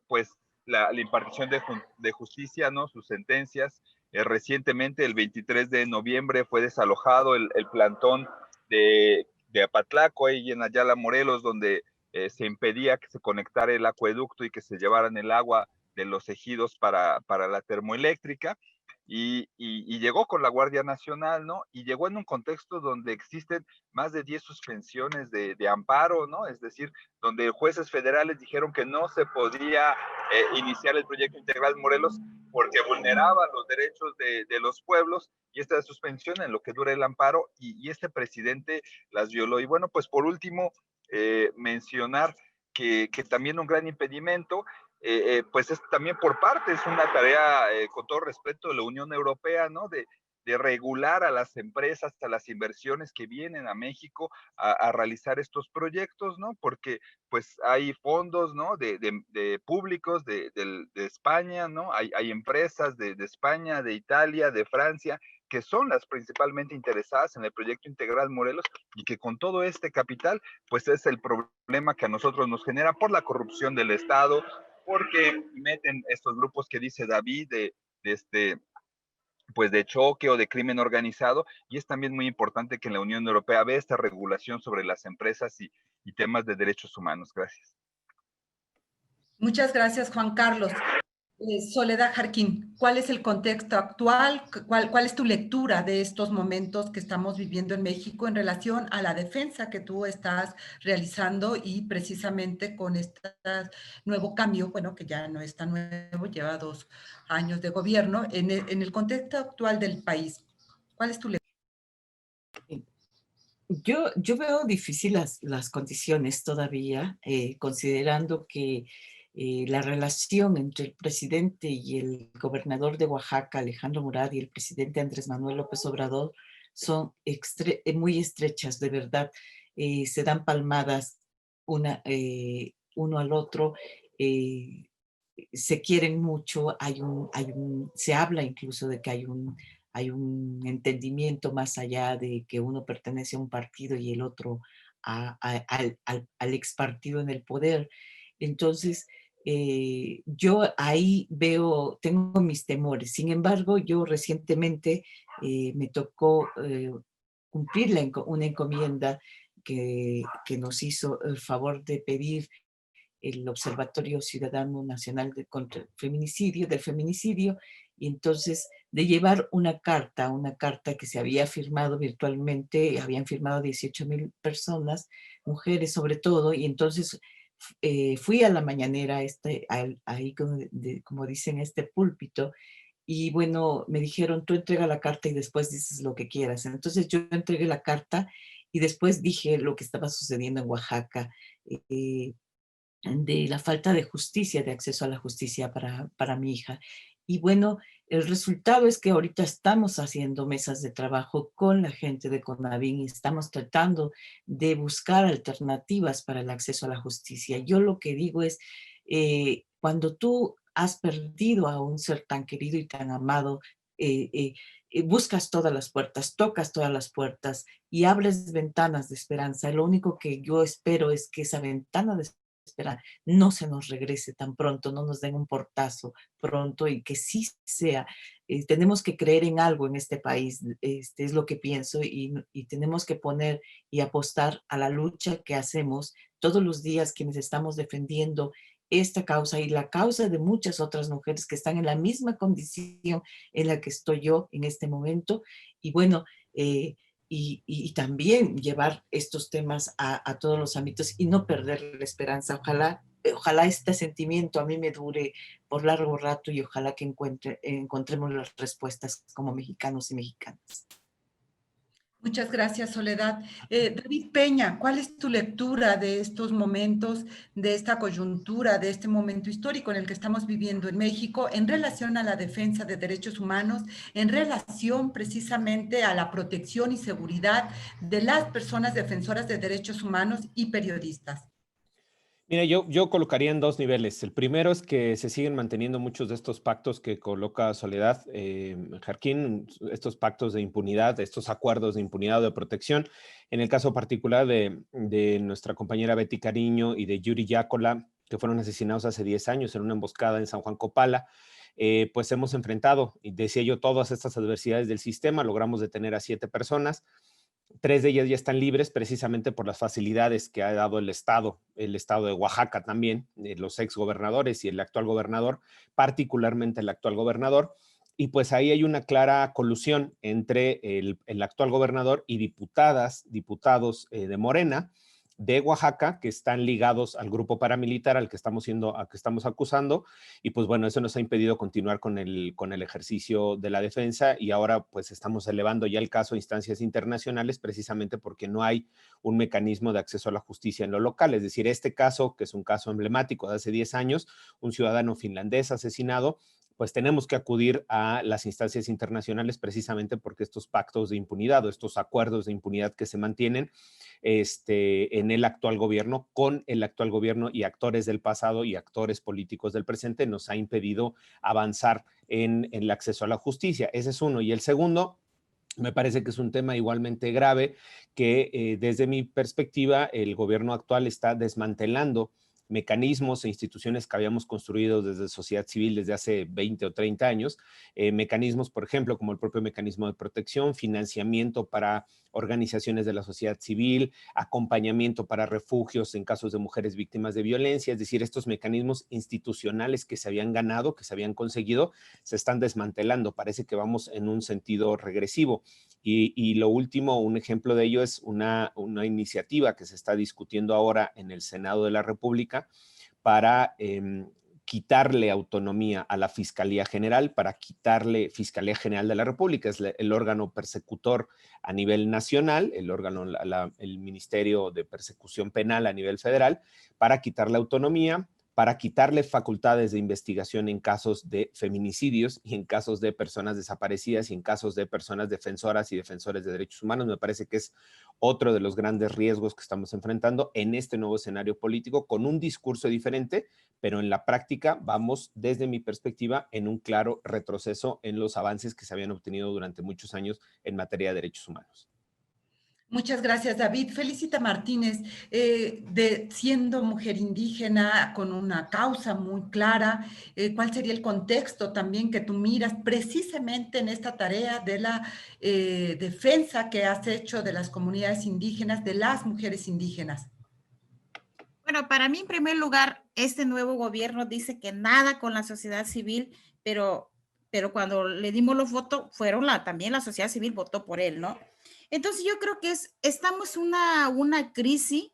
pues la impartición de justicia, ¿no? Sus sentencias. Recientemente, el 23 de noviembre, fue desalojado el plantón de Apatlaco, ahí en Ayala, Morelos, donde se impedía que se conectara el acueducto y que se llevaran el agua de los ejidos para la termoeléctrica. Y llegó con la Guardia Nacional, ¿no? Y llegó en un contexto donde existen más de 10 suspensiones de amparo, ¿no? Es decir, donde jueces federales dijeron que no se podía iniciar el proyecto integral Morelos porque vulneraba los derechos de los pueblos, y esta suspensión en lo que dura el amparo, y este presidente las violó. Y bueno, pues por último, mencionar que también un gran impedimento, pues es también por parte, es una tarea, con todo respeto, de la Unión Europea, ¿no? De regular a las empresas, a las inversiones que vienen a México a realizar estos proyectos, ¿no? Porque pues hay fondos, ¿no? De públicos de España, ¿no? Hay empresas de España, de Italia, de Francia, que son las principalmente interesadas en el proyecto integral Morelos, y que con todo este capital, pues es el problema que a nosotros nos genera por la corrupción del Estado, porque meten estos grupos que dice David pues de choque o de crimen organizado, y es también muy importante que en la Unión Europea vea esta regulación sobre las empresas y temas de derechos humanos. Gracias. Muchas gracias, Juan Carlos. Soledad Jarquín, ¿cuál es el contexto actual? ¿Cuál es tu lectura de estos momentos que estamos viviendo en México en relación a la defensa que tú estás realizando, y precisamente con este nuevo cambio, bueno, que ya no es tan nuevo, lleva 2 años de gobierno, en el contexto actual del país? ¿Cuál es tu lectura? Yo veo difíciles las condiciones todavía, considerando que la relación entre el presidente y el gobernador de Oaxaca, Alejandro Murat, y el presidente Andrés Manuel López Obrador son muy estrechas, de verdad. Se dan palmadas uno al otro, se quieren mucho, se habla incluso de que hay un entendimiento más allá de que uno pertenece a un partido y el otro al ex partido en el poder. Entonces, yo ahí tengo mis temores. Sin embargo, yo recientemente me tocó cumplir una encomienda que nos hizo el favor de pedir el Observatorio Ciudadano Nacional contra el Feminicidio, y entonces de llevar una carta que se había firmado virtualmente, habían firmado 18,000 personas, mujeres sobre todo, y entonces fui a la mañanera, ahí como dicen, este púlpito, y bueno, me dijeron, tú entrega la carta y después dices lo que quieras. Entonces yo entregué la carta y después dije lo que estaba sucediendo en Oaxaca, de la falta de justicia, de acceso a la justicia para mi hija. Y bueno, el resultado es que ahorita estamos haciendo mesas de trabajo con la gente de CONAVIN y estamos tratando de buscar alternativas para el acceso a la justicia. Yo lo que digo es, cuando tú has perdido a un ser tan querido y tan amado, buscas todas las puertas, tocas todas las puertas y abres ventanas de esperanza. Lo único que yo espero es que esa ventana de esperanza no se nos regrese tan pronto, no nos den un portazo pronto y que sí sea. Tenemos que creer en algo en este país, es lo que pienso, y tenemos que poner y apostar a la lucha que hacemos todos los días quienes estamos defendiendo esta causa y la causa de muchas otras mujeres que están en la misma condición en la que estoy yo en este momento. Y bueno, y también llevar estos temas a todos los ámbitos y no perder la esperanza. Ojalá este sentimiento a mí me dure por largo rato y ojalá que encontremos las respuestas como mexicanos y mexicanas. Muchas gracias, Soledad. David Peña, ¿cuál es tu lectura de estos momentos, de esta coyuntura, de este momento histórico en el que estamos viviendo en México en relación a la defensa de derechos humanos, en relación precisamente a la protección y seguridad de las personas defensoras de derechos humanos y periodistas? Mira, yo colocaría en dos niveles. El primero es que se siguen manteniendo muchos de estos pactos que coloca Soledad Jarquín, estos pactos de impunidad, estos acuerdos de impunidad o de protección. En el caso particular de nuestra compañera Betty Cariño y de Yuri Yácola, que fueron asesinados hace 10 años en una emboscada en San Juan Copala, pues hemos enfrentado, y decía yo, todas estas adversidades del sistema. Logramos detener a 7 personas. 3 de ellas ya están libres precisamente por las facilidades que ha dado el Estado de Oaxaca también, los exgobernadores y el actual gobernador, particularmente el actual gobernador. Y pues ahí hay una clara colusión entre el actual gobernador y diputados de Morena, de Oaxaca, que están ligados al grupo paramilitar al que estamos acusando, y pues bueno, eso nos ha impedido continuar con el ejercicio de la defensa, y ahora pues estamos elevando ya el caso a instancias internacionales precisamente porque no hay un mecanismo de acceso a la justicia en lo local. Es decir, este caso, que es un caso emblemático de hace 10 años, un ciudadano finlandés asesinado, pues tenemos que acudir a las instancias internacionales precisamente porque estos pactos de impunidad o estos acuerdos de impunidad que se mantienen en el actual gobierno, con el actual gobierno y actores del pasado y actores políticos del presente, nos ha impedido avanzar en el acceso a la justicia. Ese es uno. Y el segundo, me parece que es un tema igualmente grave que desde mi perspectiva el gobierno actual está desmantelando mecanismos e instituciones que habíamos construido desde sociedad civil desde hace 20 o 30 años, mecanismos, por ejemplo, como el propio mecanismo de protección, financiamiento para organizaciones de la sociedad civil, acompañamiento para refugios en casos de mujeres víctimas de violencia. Es decir, estos mecanismos institucionales que se habían ganado, que se habían conseguido, se están desmantelando. Parece que vamos en un sentido regresivo. Y lo último, un ejemplo de ello es una iniciativa que se está discutiendo ahora en el Senado de la República para quitarle autonomía a la Fiscalía General, para quitarle Fiscalía General de la República, es el órgano persecutor a nivel nacional, el Ministerio de Persecución Penal a nivel federal, para quitarle autonomía, para quitarle facultades de investigación en casos de feminicidios y en casos de personas desaparecidas y en casos de personas defensoras y defensores de derechos humanos. Me parece que es otro de los grandes riesgos que estamos enfrentando en este nuevo escenario político, con un discurso diferente, pero en la práctica vamos, desde mi perspectiva, en un claro retroceso en los avances que se habían obtenido durante muchos años en materia de derechos humanos. Muchas gracias, David. Felicita Martínez, siendo mujer indígena con una causa muy clara, ¿cuál sería el contexto también que tú miras precisamente en esta tarea de la defensa que has hecho de las comunidades indígenas, de las mujeres indígenas? Bueno, para mí, en primer lugar, este nuevo gobierno dice que nada con la sociedad civil, pero cuando le dimos los votos, también la sociedad civil votó por él, ¿no? Entonces yo creo que estamos en una crisis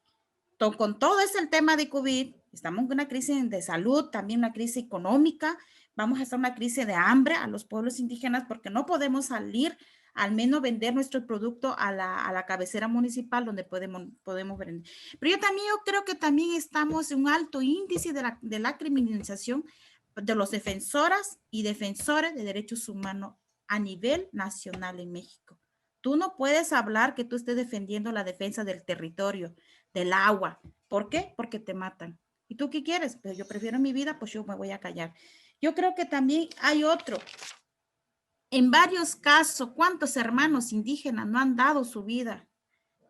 con todo el tema de COVID, estamos en una crisis de salud, también una crisis económica, vamos a estar en una crisis de hambre a los pueblos indígenas porque no podemos salir, al menos vender nuestro producto a la cabecera municipal donde podemos vender. Pero yo creo que también estamos en un alto índice de la criminalización de los defensoras y defensores de derechos humanos a nivel nacional en México. Tú no puedes hablar que tú estés defendiendo la defensa del territorio, del agua. ¿Por qué? Porque te matan. ¿Y tú qué quieres? Pues yo prefiero mi vida, pues yo me voy a callar. Yo creo que también hay otro. En varios casos, ¿cuántos hermanos indígenas no han dado su vida?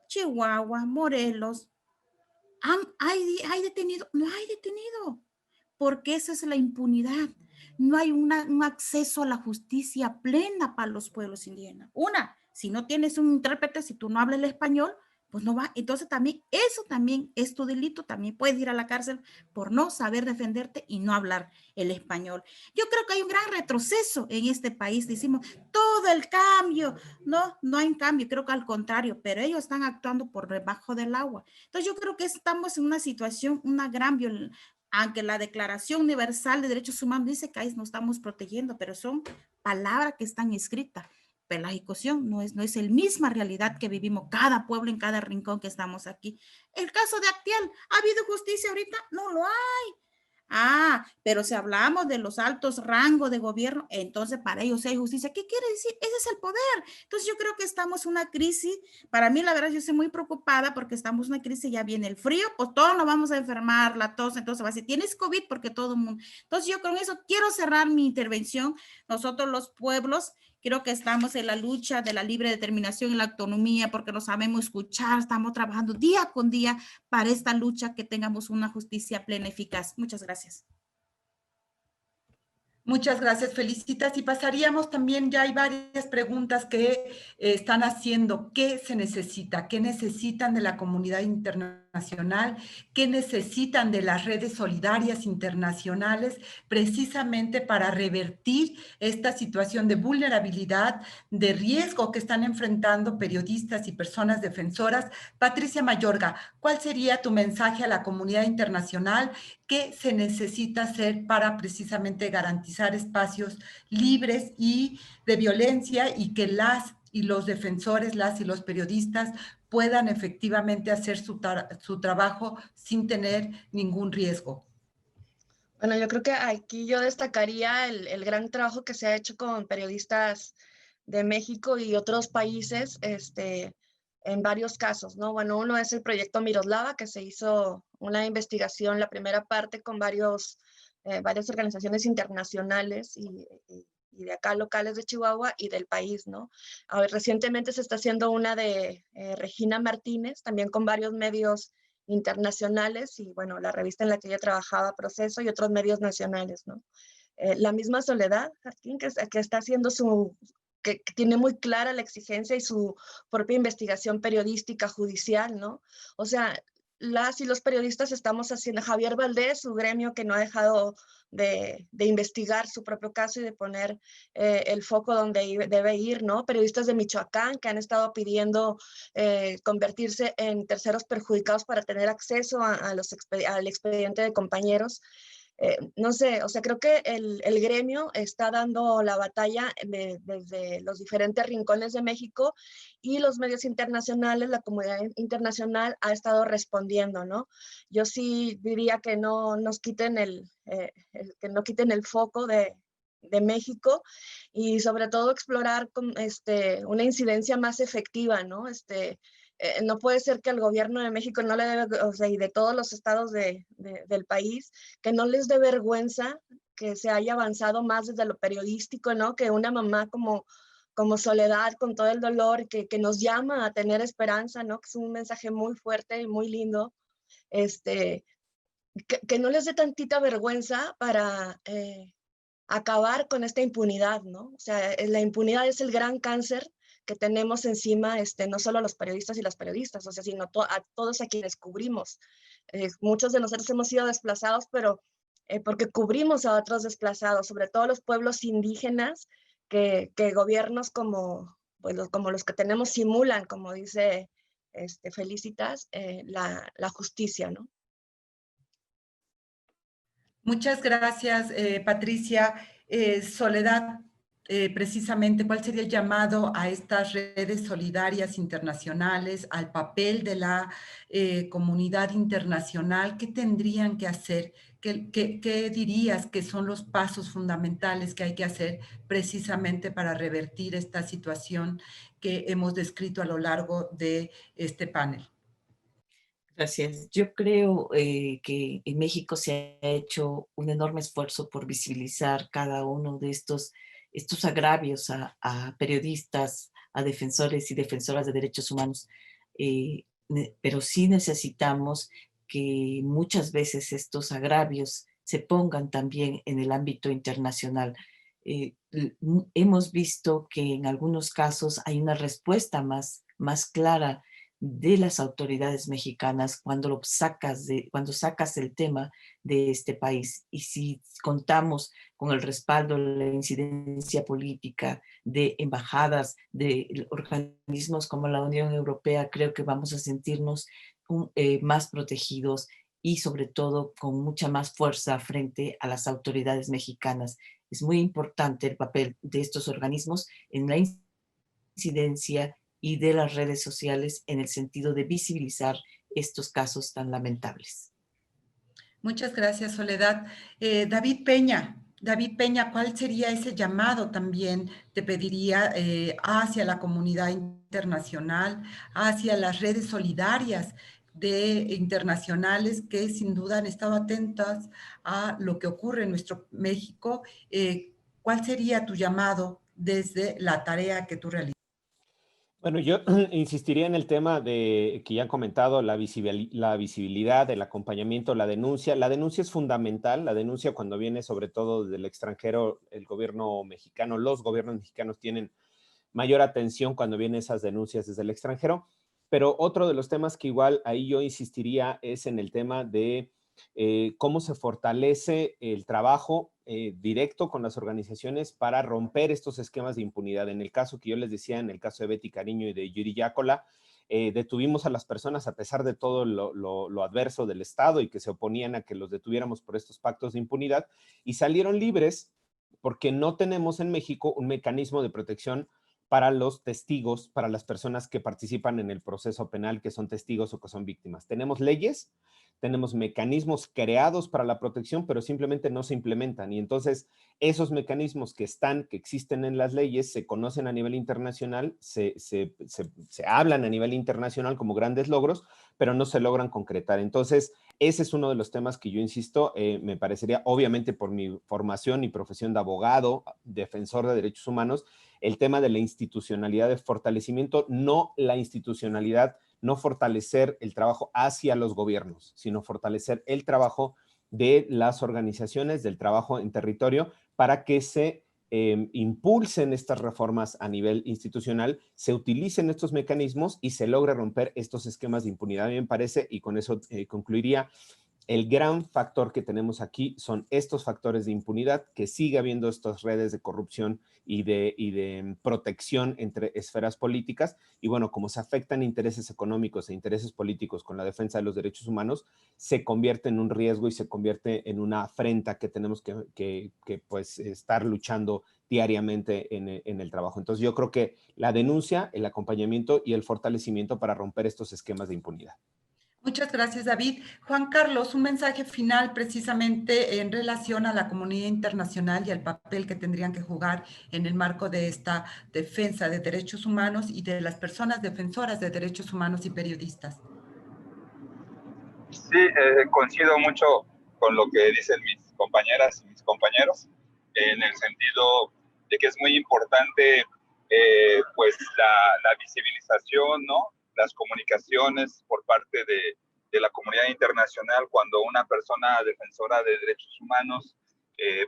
Chihuahua, Morelos, hay detenido, no hay detenido, porque esa es la impunidad. No hay un acceso a la justicia plena para los pueblos indígenas. Si no tienes un intérprete, si tú no hablas el español, pues no va. Entonces también, eso también es tu delito, también puedes ir a la cárcel por no saber defenderte y no hablar el español. Yo creo que hay un gran retroceso en este país. Decimos, todo el cambio. No hay cambio, creo que al contrario, pero ellos están actuando por debajo del agua. Entonces yo creo que estamos en una situación, una gran violencia. Aunque la Declaración Universal de Derechos Humanos dice que ahí nos estamos protegiendo, pero son palabras que están escritas. Pero la ejecución no es la misma realidad que vivimos cada pueblo en cada rincón que estamos aquí. El caso de Actial, ¿ha habido justicia ahorita? No lo hay. Pero si hablamos de los altos rangos de gobierno, entonces para ellos hay justicia. ¿Qué quiere decir? Ese es el poder. Entonces yo creo que estamos en una crisis. Para mí, la verdad, yo estoy muy preocupada porque estamos en una crisis, ya viene el frío, pues todos nos vamos a enfermar, la tos, entonces va a decir, tienes COVID porque todo el mundo. Entonces yo con eso quiero cerrar mi intervención. Nosotros los pueblos, creo que estamos en la lucha de la libre determinación y la autonomía porque nos sabemos escuchar, estamos trabajando día con día para esta lucha, que tengamos una justicia plena y eficaz. Muchas gracias. Muchas gracias, Felicitas. Y pasaríamos también, ya hay varias preguntas que están haciendo. ¿Qué se necesita? ¿Qué necesitan de la comunidad internacional? ¿Qué necesitan de las redes solidarias internacionales precisamente para revertir esta situación de vulnerabilidad, de riesgo que están enfrentando periodistas y personas defensoras? Patricia Mayorga, ¿cuál sería tu mensaje a la comunidad internacional? ¿Qué se necesita hacer para precisamente garantizar espacios libres y de violencia y que las y los defensores, las y los periodistas puedan efectivamente hacer su trabajo sin tener ningún riesgo? Bueno, yo creo que aquí yo destacaría el gran trabajo que se ha hecho con periodistas de México y otros países, en varios casos, ¿no? Bueno, uno es el proyecto Miroslava, que se hizo una investigación, la primera parte con varias organizaciones internacionales y de acá locales de Chihuahua y del país, ¿no? Recientemente se está haciendo una de Regina Martínez, también con varios medios internacionales y, bueno, la revista en la que ella trabajaba, Proceso, y otros medios nacionales, ¿no? La misma Soledad Jarquín, que está haciendo que tiene muy clara la exigencia y su propia investigación periodística judicial, ¿no? O sea, las y los periodistas estamos haciendo, Javier Valdés, su gremio, que no ha dejado de investigar su propio caso y de poner el foco donde debe ir, ¿no? Periodistas de Michoacán que han estado pidiendo convertirse en terceros perjudicados para tener acceso al expediente de compañeros. No sé, o sea, creo que el gremio está dando la batalla desde los diferentes rincones de México y los medios internacionales, la comunidad internacional ha estado respondiendo, ¿no? Yo sí diría que no nos quiten que no quiten el foco de México y sobre todo explorar una incidencia más efectiva, ¿no? No puede ser que el gobierno de México no le debe, o sea, y de todos los estados del país, que no les dé vergüenza que se haya avanzado más desde lo periodístico, ¿no? Que una mamá como Soledad, con todo el dolor, que nos llama a tener esperanza, ¿no? Que es un mensaje muy fuerte y muy lindo, que no les dé tantita vergüenza para acabar con esta impunidad, ¿no? O sea, la impunidad es el gran cáncer que tenemos encima, no solo a los periodistas y las periodistas, o sea, sino a todos a quienes cubrimos. Muchos de nosotros hemos sido desplazados, pero porque cubrimos a otros desplazados, sobre todo los pueblos indígenas, que gobiernos como los que tenemos simulan, como dice felicitas, la justicia, ¿no? Muchas gracias, Patricia. Soledad, precisamente, ¿cuál sería el llamado a estas redes solidarias internacionales, al papel de la comunidad internacional? ¿Qué tendrían que hacer? ¿Qué dirías que son los pasos fundamentales que hay que hacer precisamente para revertir esta situación que hemos descrito a lo largo de este panel? Gracias. Yo creo que en México se ha hecho un enorme esfuerzo por visibilizar cada uno de estos agravios a periodistas, a defensores y defensoras de derechos humanos. Pero sí necesitamos que muchas veces estos agravios se pongan también en el ámbito internacional. Hemos visto que en algunos casos hay una respuesta más clara de las autoridades mexicanas cuando sacas el tema de este país. Y si contamos con el respaldo, la incidencia política de embajadas, de organismos como la Unión Europea, creo que vamos a sentirnos más protegidos y sobre todo con mucha más fuerza frente a las autoridades mexicanas. Es muy importante el papel de estos organismos en la incidencia y de las redes sociales en el sentido de visibilizar estos casos tan lamentables. Muchas gracias, Soledad. David Peña, ¿cuál sería ese llamado también? Te pediría hacia la comunidad internacional, hacia las redes solidarias internacionales que sin duda han estado atentas a lo que ocurre en nuestro México. ¿Cuál sería tu llamado desde la tarea que tú realizas? Bueno, yo insistiría en el tema de que ya han comentado, la visibilidad, el acompañamiento, la denuncia. La denuncia es fundamental. La denuncia cuando viene sobre todo del extranjero, el gobierno mexicano, los gobiernos mexicanos tienen mayor atención cuando vienen esas denuncias desde el extranjero. Pero otro de los temas que igual ahí yo insistiría es en el tema de cómo se fortalece el trabajo directo con las organizaciones para romper estos esquemas de impunidad. En el caso que yo les decía, en el caso de Betty Cariño y de Yuri Yacola, detuvimos a las personas a pesar de todo lo adverso del Estado y que se oponían a que los detuviéramos por estos pactos de impunidad y salieron libres porque no tenemos en México un mecanismo de protección para los testigos, para las personas que participan en el proceso penal, que son testigos o que son víctimas. Tenemos leyes, tenemos mecanismos creados para la protección, pero simplemente no se implementan. Y entonces esos mecanismos que existen en las leyes, se conocen a nivel internacional, se hablan a nivel internacional como grandes logros, pero no se logran concretar. Entonces, ese es uno de los temas que yo insisto, me parecería, obviamente por mi formación y profesión de abogado, defensor de derechos humanos, el tema de la institucionalidad, de fortalecimiento, no la institucionalidad, no fortalecer el trabajo hacia los gobiernos, sino fortalecer el trabajo de las organizaciones, del trabajo en territorio, para que se impulsen estas reformas a nivel institucional, se utilicen estos mecanismos y se logre romper estos esquemas de impunidad. A mí me parece, y con eso concluiría, el gran factor que tenemos aquí son estos factores de impunidad, que sigue habiendo estas redes de corrupción y de protección entre esferas políticas. Y bueno, como se afectan intereses económicos e intereses políticos con la defensa de los derechos humanos, se convierte en un riesgo y se convierte en una afrenta que tenemos que pues estar luchando diariamente en el trabajo. Entonces yo creo que la denuncia, el acompañamiento y el fortalecimiento para romper estos esquemas de impunidad. Muchas gracias, David. Juan Carlos, un mensaje final precisamente en relación a la comunidad internacional y al papel que tendrían que jugar en el marco de esta defensa de derechos humanos y de las personas defensoras de derechos humanos y periodistas. Sí, coincido mucho con lo que dicen mis compañeras y mis compañeros, en el sentido de que es muy importante pues la visibilización, ¿no? Las comunicaciones por parte de la comunidad internacional cuando una persona defensora de derechos humanos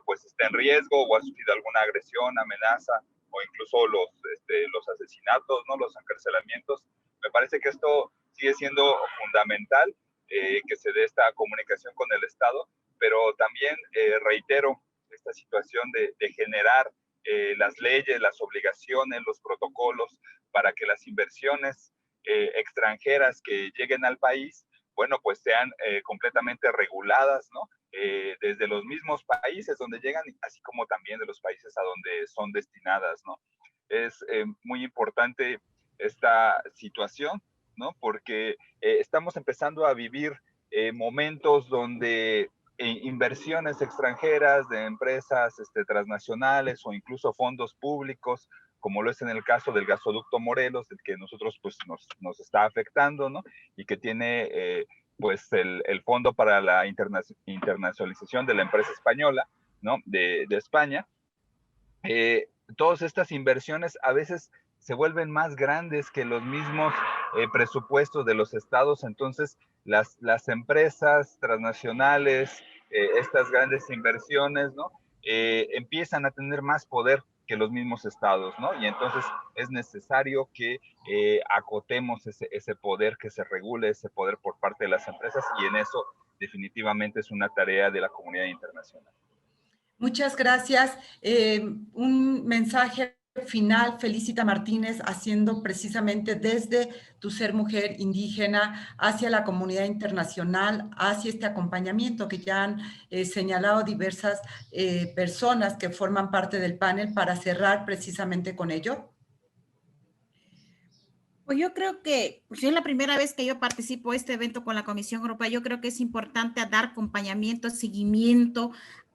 pues está en riesgo o ha sufrido alguna agresión, amenaza o incluso los asesinatos, ¿no? Los encarcelamientos. Me parece que esto sigue siendo fundamental, que se dé esta comunicación con el Estado, pero también reitero esta situación de generar las leyes, las obligaciones, los protocolos para que las inversiones extranjeras que lleguen al país, bueno, pues sean completamente reguladas, ¿no? Desde los mismos países donde llegan, así como también de los países a donde son destinadas, ¿no? Es muy importante esta situación, ¿no? Porque estamos empezando a vivir momentos donde inversiones extranjeras de empresas transnacionales o incluso fondos públicos, como lo es en el caso del gasoducto Morelos, el que nosotros pues nos está afectando, ¿no? Y que tiene pues el Fondo para la Internacionalización de la Empresa Española, ¿no? De España. Todas estas inversiones a veces se vuelven más grandes que los mismos presupuestos de los estados, entonces las empresas transnacionales, estas grandes inversiones, ¿no? Empiezan a tener más poder que los mismos estados, ¿no? Y entonces es necesario que acotemos ese poder, que se regule ese poder por parte de las empresas, y en eso definitivamente es una tarea de la comunidad internacional. Muchas gracias. Un mensaje final, Felicita Martínez, haciendo precisamente desde tu ser mujer indígena hacia la comunidad internacional, hacia este acompañamiento que ya han señalado diversas personas que forman parte del panel, para cerrar precisamente con ello. Pues yo creo que, pues es la primera vez que yo participo en este evento con la Comisión Europea. Yo creo que es importante dar acompañamiento, seguimiento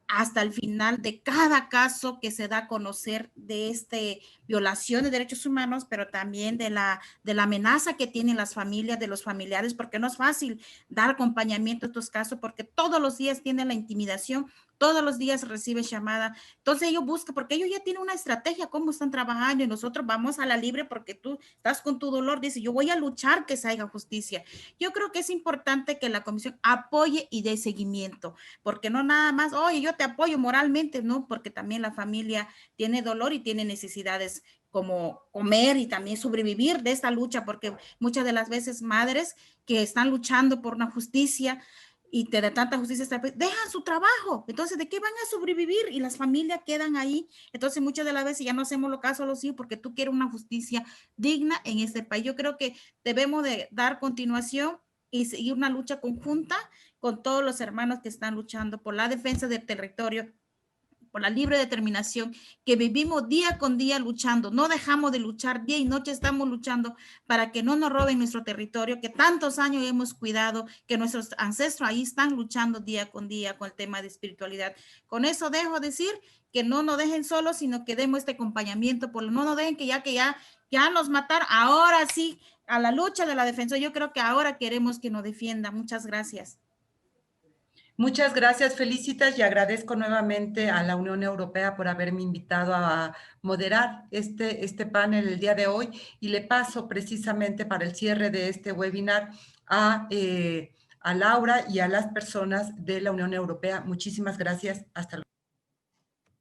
hasta el final de cada caso que se da a conocer de violación de derechos humanos, pero también de la amenaza que tienen las familias, de los familiares, porque no es fácil dar acompañamiento a estos casos, porque todos los días tienen la intimidación, todos los días reciben llamada. Entonces ellos buscan, porque ellos ya tienen una estrategia, cómo están trabajando, y nosotros vamos a la libre porque tú estás con tu dolor. Dice, yo voy a luchar que se haga justicia. Yo creo que es importante que la comisión apoye y dé seguimiento, porque no nada más, oye, yo te apoyo moralmente, no, porque también la familia tiene dolor y tiene necesidades como comer y también sobrevivir de esta lucha, porque muchas de las veces madres que están luchando por una justicia y de tanta justicia dejan su trabajo. Entonces, ¿de qué van a sobrevivir? Y las familias quedan ahí. Entonces, muchas de las veces ya no hacemos lo caso a los hijos porque tú quieres una justicia digna en este país. Yo creo que debemos de dar continuación y seguir una lucha conjunta con todos los hermanos que están luchando por la defensa del territorio, por la libre determinación, que vivimos día con día luchando. No dejamos de luchar, día y noche estamos luchando para que no nos roben nuestro territorio, que tantos años hemos cuidado, que nuestros ancestros ahí están luchando día con el tema de espiritualidad. Con eso dejo decir que no nos dejen solos, sino que demos este acompañamiento, no nos dejen que ya nos mataron, ahora sí, a la lucha de la defensa. Yo creo que ahora queremos que nos defienda. Muchas gracias. Muchas gracias, Felicitas, y agradezco nuevamente a la Unión Europea por haberme invitado a moderar este panel el día de hoy, y le paso precisamente para el cierre de este webinar a Laura y a las personas de la Unión Europea. Muchísimas gracias. Hasta luego.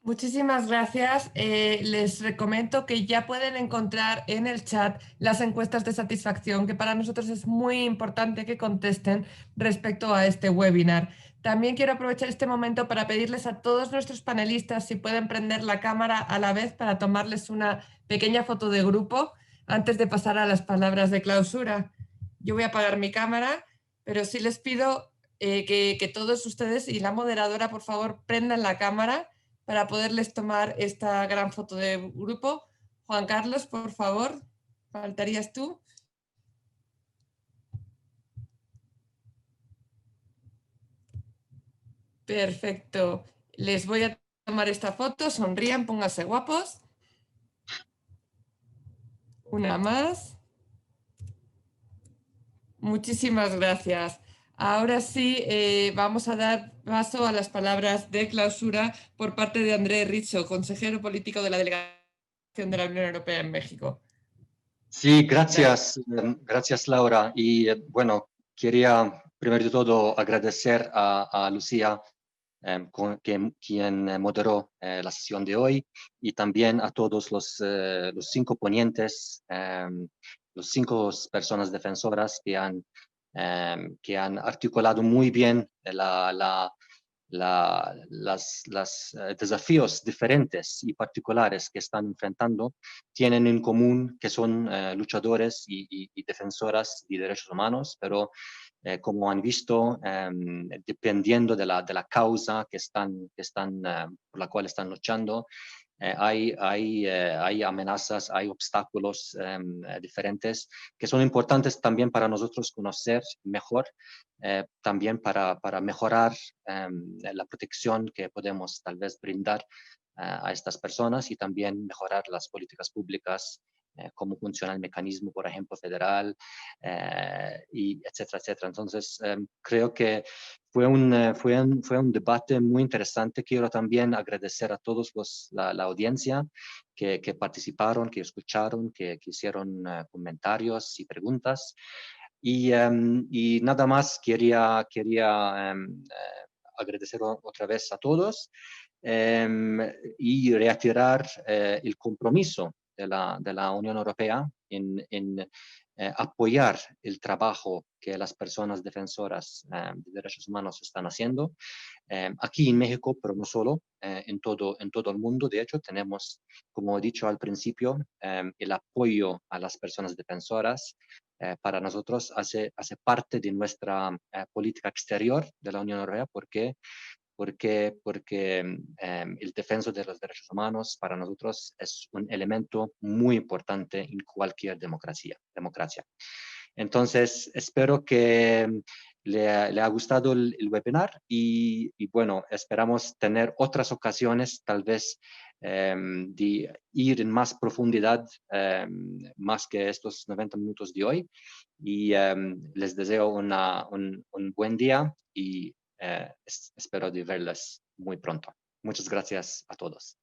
Muchísimas gracias. Les recomiendo que ya pueden encontrar en el chat las encuestas de satisfacción, que para nosotros es muy importante que contesten respecto a este webinar. También quiero aprovechar este momento para pedirles a todos nuestros panelistas si pueden prender la cámara a la vez para tomarles una pequeña foto de grupo antes de pasar a las palabras de clausura. Yo voy a apagar mi cámara, pero sí les pido que todos ustedes y la moderadora, por favor, prendan la cámara para poderles tomar esta gran foto de grupo. Juan Carlos, por favor, faltarías tú. Perfecto. Les voy a tomar esta foto. Sonrían, pónganse guapos. Una más. Muchísimas gracias. Ahora sí, vamos a dar paso a las palabras de clausura por parte de André Richo, consejero político de la Delegación de la Unión Europea en México. Sí, gracias, gracias Laura. Y bueno, quería primero de todo agradecer a Lucía, quien moderó la sesión de hoy, y también a todos los 5 ponentes, los 5 personas defensoras que han articulado muy bien desafíos diferentes y particulares que están enfrentando tienen en común que son luchadores y defensoras de derechos humanos, pero como han visto, dependiendo de la causa por la cual están luchando, hay amenazas, hay obstáculos diferentes que son importantes también para nosotros conocer mejor, también para mejorar la protección que podemos tal vez brindar a estas personas y también mejorar las políticas públicas, cómo funciona el mecanismo, por ejemplo, federal, y etcétera, etcétera. Entonces, creo que fue un debate muy interesante. Quiero también agradecer a todos la audiencia que participaron, que escucharon, que hicieron comentarios y preguntas. Y nada más quería agradecer otra vez a todos y reiterar el compromiso de la Unión Europea en apoyar el trabajo que las personas defensoras de derechos humanos están haciendo aquí en México, pero no solo, en todo el mundo. De hecho, tenemos, como he dicho al principio, el apoyo a las personas defensoras. Para nosotros hace parte de nuestra política exterior de la Unión Europea, porque el defensa de los derechos humanos para nosotros es un elemento muy importante en cualquier democracia. Entonces, espero que le ha gustado el webinar y bueno, esperamos tener otras ocasiones, tal vez, de ir en más profundidad, más que estos 90 minutos de hoy. Y les deseo un buen día y espero de verles muy pronto. Muchas gracias a todos.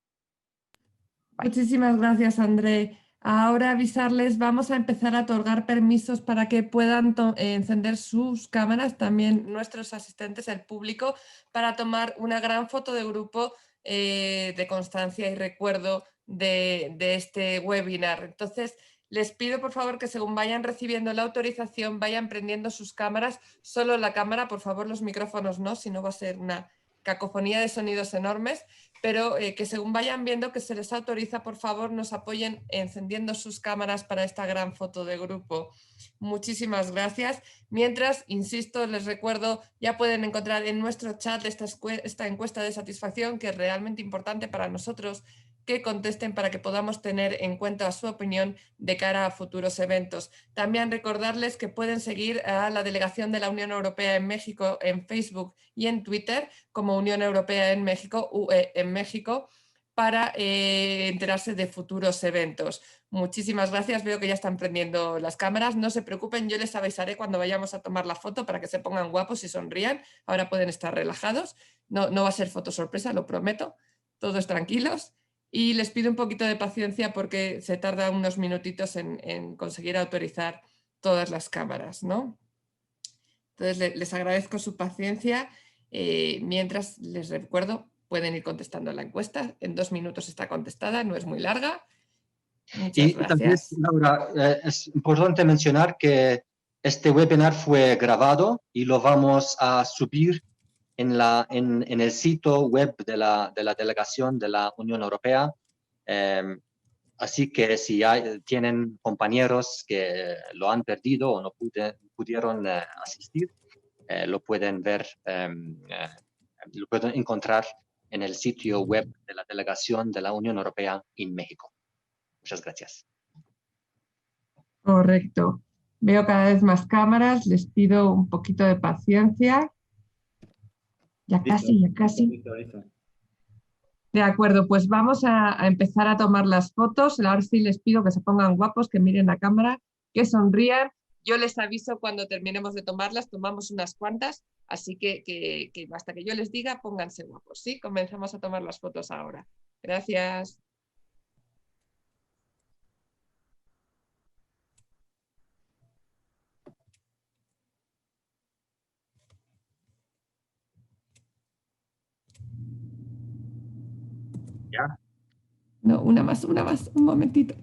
Muchísimas gracias, André. Ahora avisarles, vamos a empezar a otorgar permisos para que puedan encender sus cámaras, también nuestros asistentes, el público, para tomar una gran foto de grupo de constancia y recuerdo de este webinar. Entonces, les pido por favor que según vayan recibiendo la autorización, vayan prendiendo sus cámaras, solo la cámara, por favor los micrófonos no, si no va a ser una cacofonía de sonidos enormes, pero que según vayan viendo que se les autoriza, por favor nos apoyen encendiendo sus cámaras para esta gran foto de grupo. Muchísimas gracias. Mientras, insisto, les recuerdo, ya pueden encontrar en nuestro chat esta encuesta de satisfacción, que es realmente importante para nosotros, que contesten para que podamos tener en cuenta su opinión de cara a futuros eventos. También recordarles que pueden seguir a la Delegación de la Unión Europea en México en Facebook y en Twitter como Unión Europea en México, UE en México, para enterarse de futuros eventos. Muchísimas gracias, veo que ya están prendiendo las cámaras. No se preocupen, yo les avisaré cuando vayamos a tomar la foto para que se pongan guapos y sonrían. Ahora pueden estar relajados, no va a ser foto sorpresa, lo prometo, todos tranquilos. Y les pido un poquito de paciencia porque se tarda unos minutitos en conseguir autorizar todas las cámaras, ¿no? Entonces les agradezco su paciencia. Mientras les recuerdo, pueden ir contestando la encuesta. En 2 minutos está contestada, no es muy larga. Muchas gracias. También, Laura, es importante mencionar que este webinar fue grabado y lo vamos a subir en el sitio web de la Delegación de la Unión Europea. Así que si tienen compañeros que lo han perdido o no pudieron asistir, lo pueden ver, lo pueden encontrar en el sitio web de la Delegación de la Unión Europea en México. Muchas gracias. Correcto. Veo cada vez más cámaras, les pido un poquito de paciencia. Ya casi. De acuerdo, pues vamos a empezar a tomar las fotos. Ahora sí les pido que se pongan guapos, que miren la cámara, que sonrían. Yo les aviso cuando terminemos de tomarlas, tomamos unas cuantas, así que hasta que yo les diga, pónganse guapos. ¿Sí? Comenzamos a tomar las fotos ahora. Gracias. ¿Ya? No, una más, un momentito.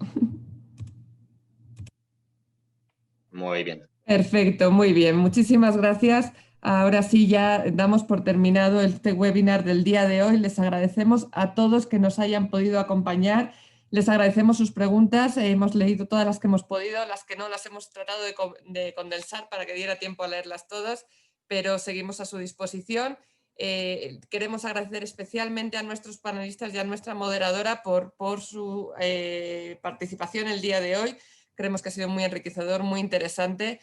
Muy bien. Perfecto, muy bien. Muchísimas gracias Ahora sí, ya damos por terminado este webinar del día de hoy. Les agradecemos a todos que nos hayan podido acompañar. Les agradecemos sus preguntas. Hemos leído todas las que hemos podido, las que no las hemos tratado de condensar para que diera tiempo a leerlas todas, pero seguimos a su disposición. Queremos agradecer especialmente a nuestros panelistas y a nuestra moderadora por su participación el día de hoy. Creemos que ha sido muy enriquecedor, muy interesante.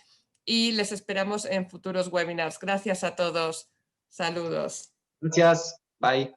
Y les esperamos en futuros webinars. Gracias a todos. Saludos. Gracias. Bye.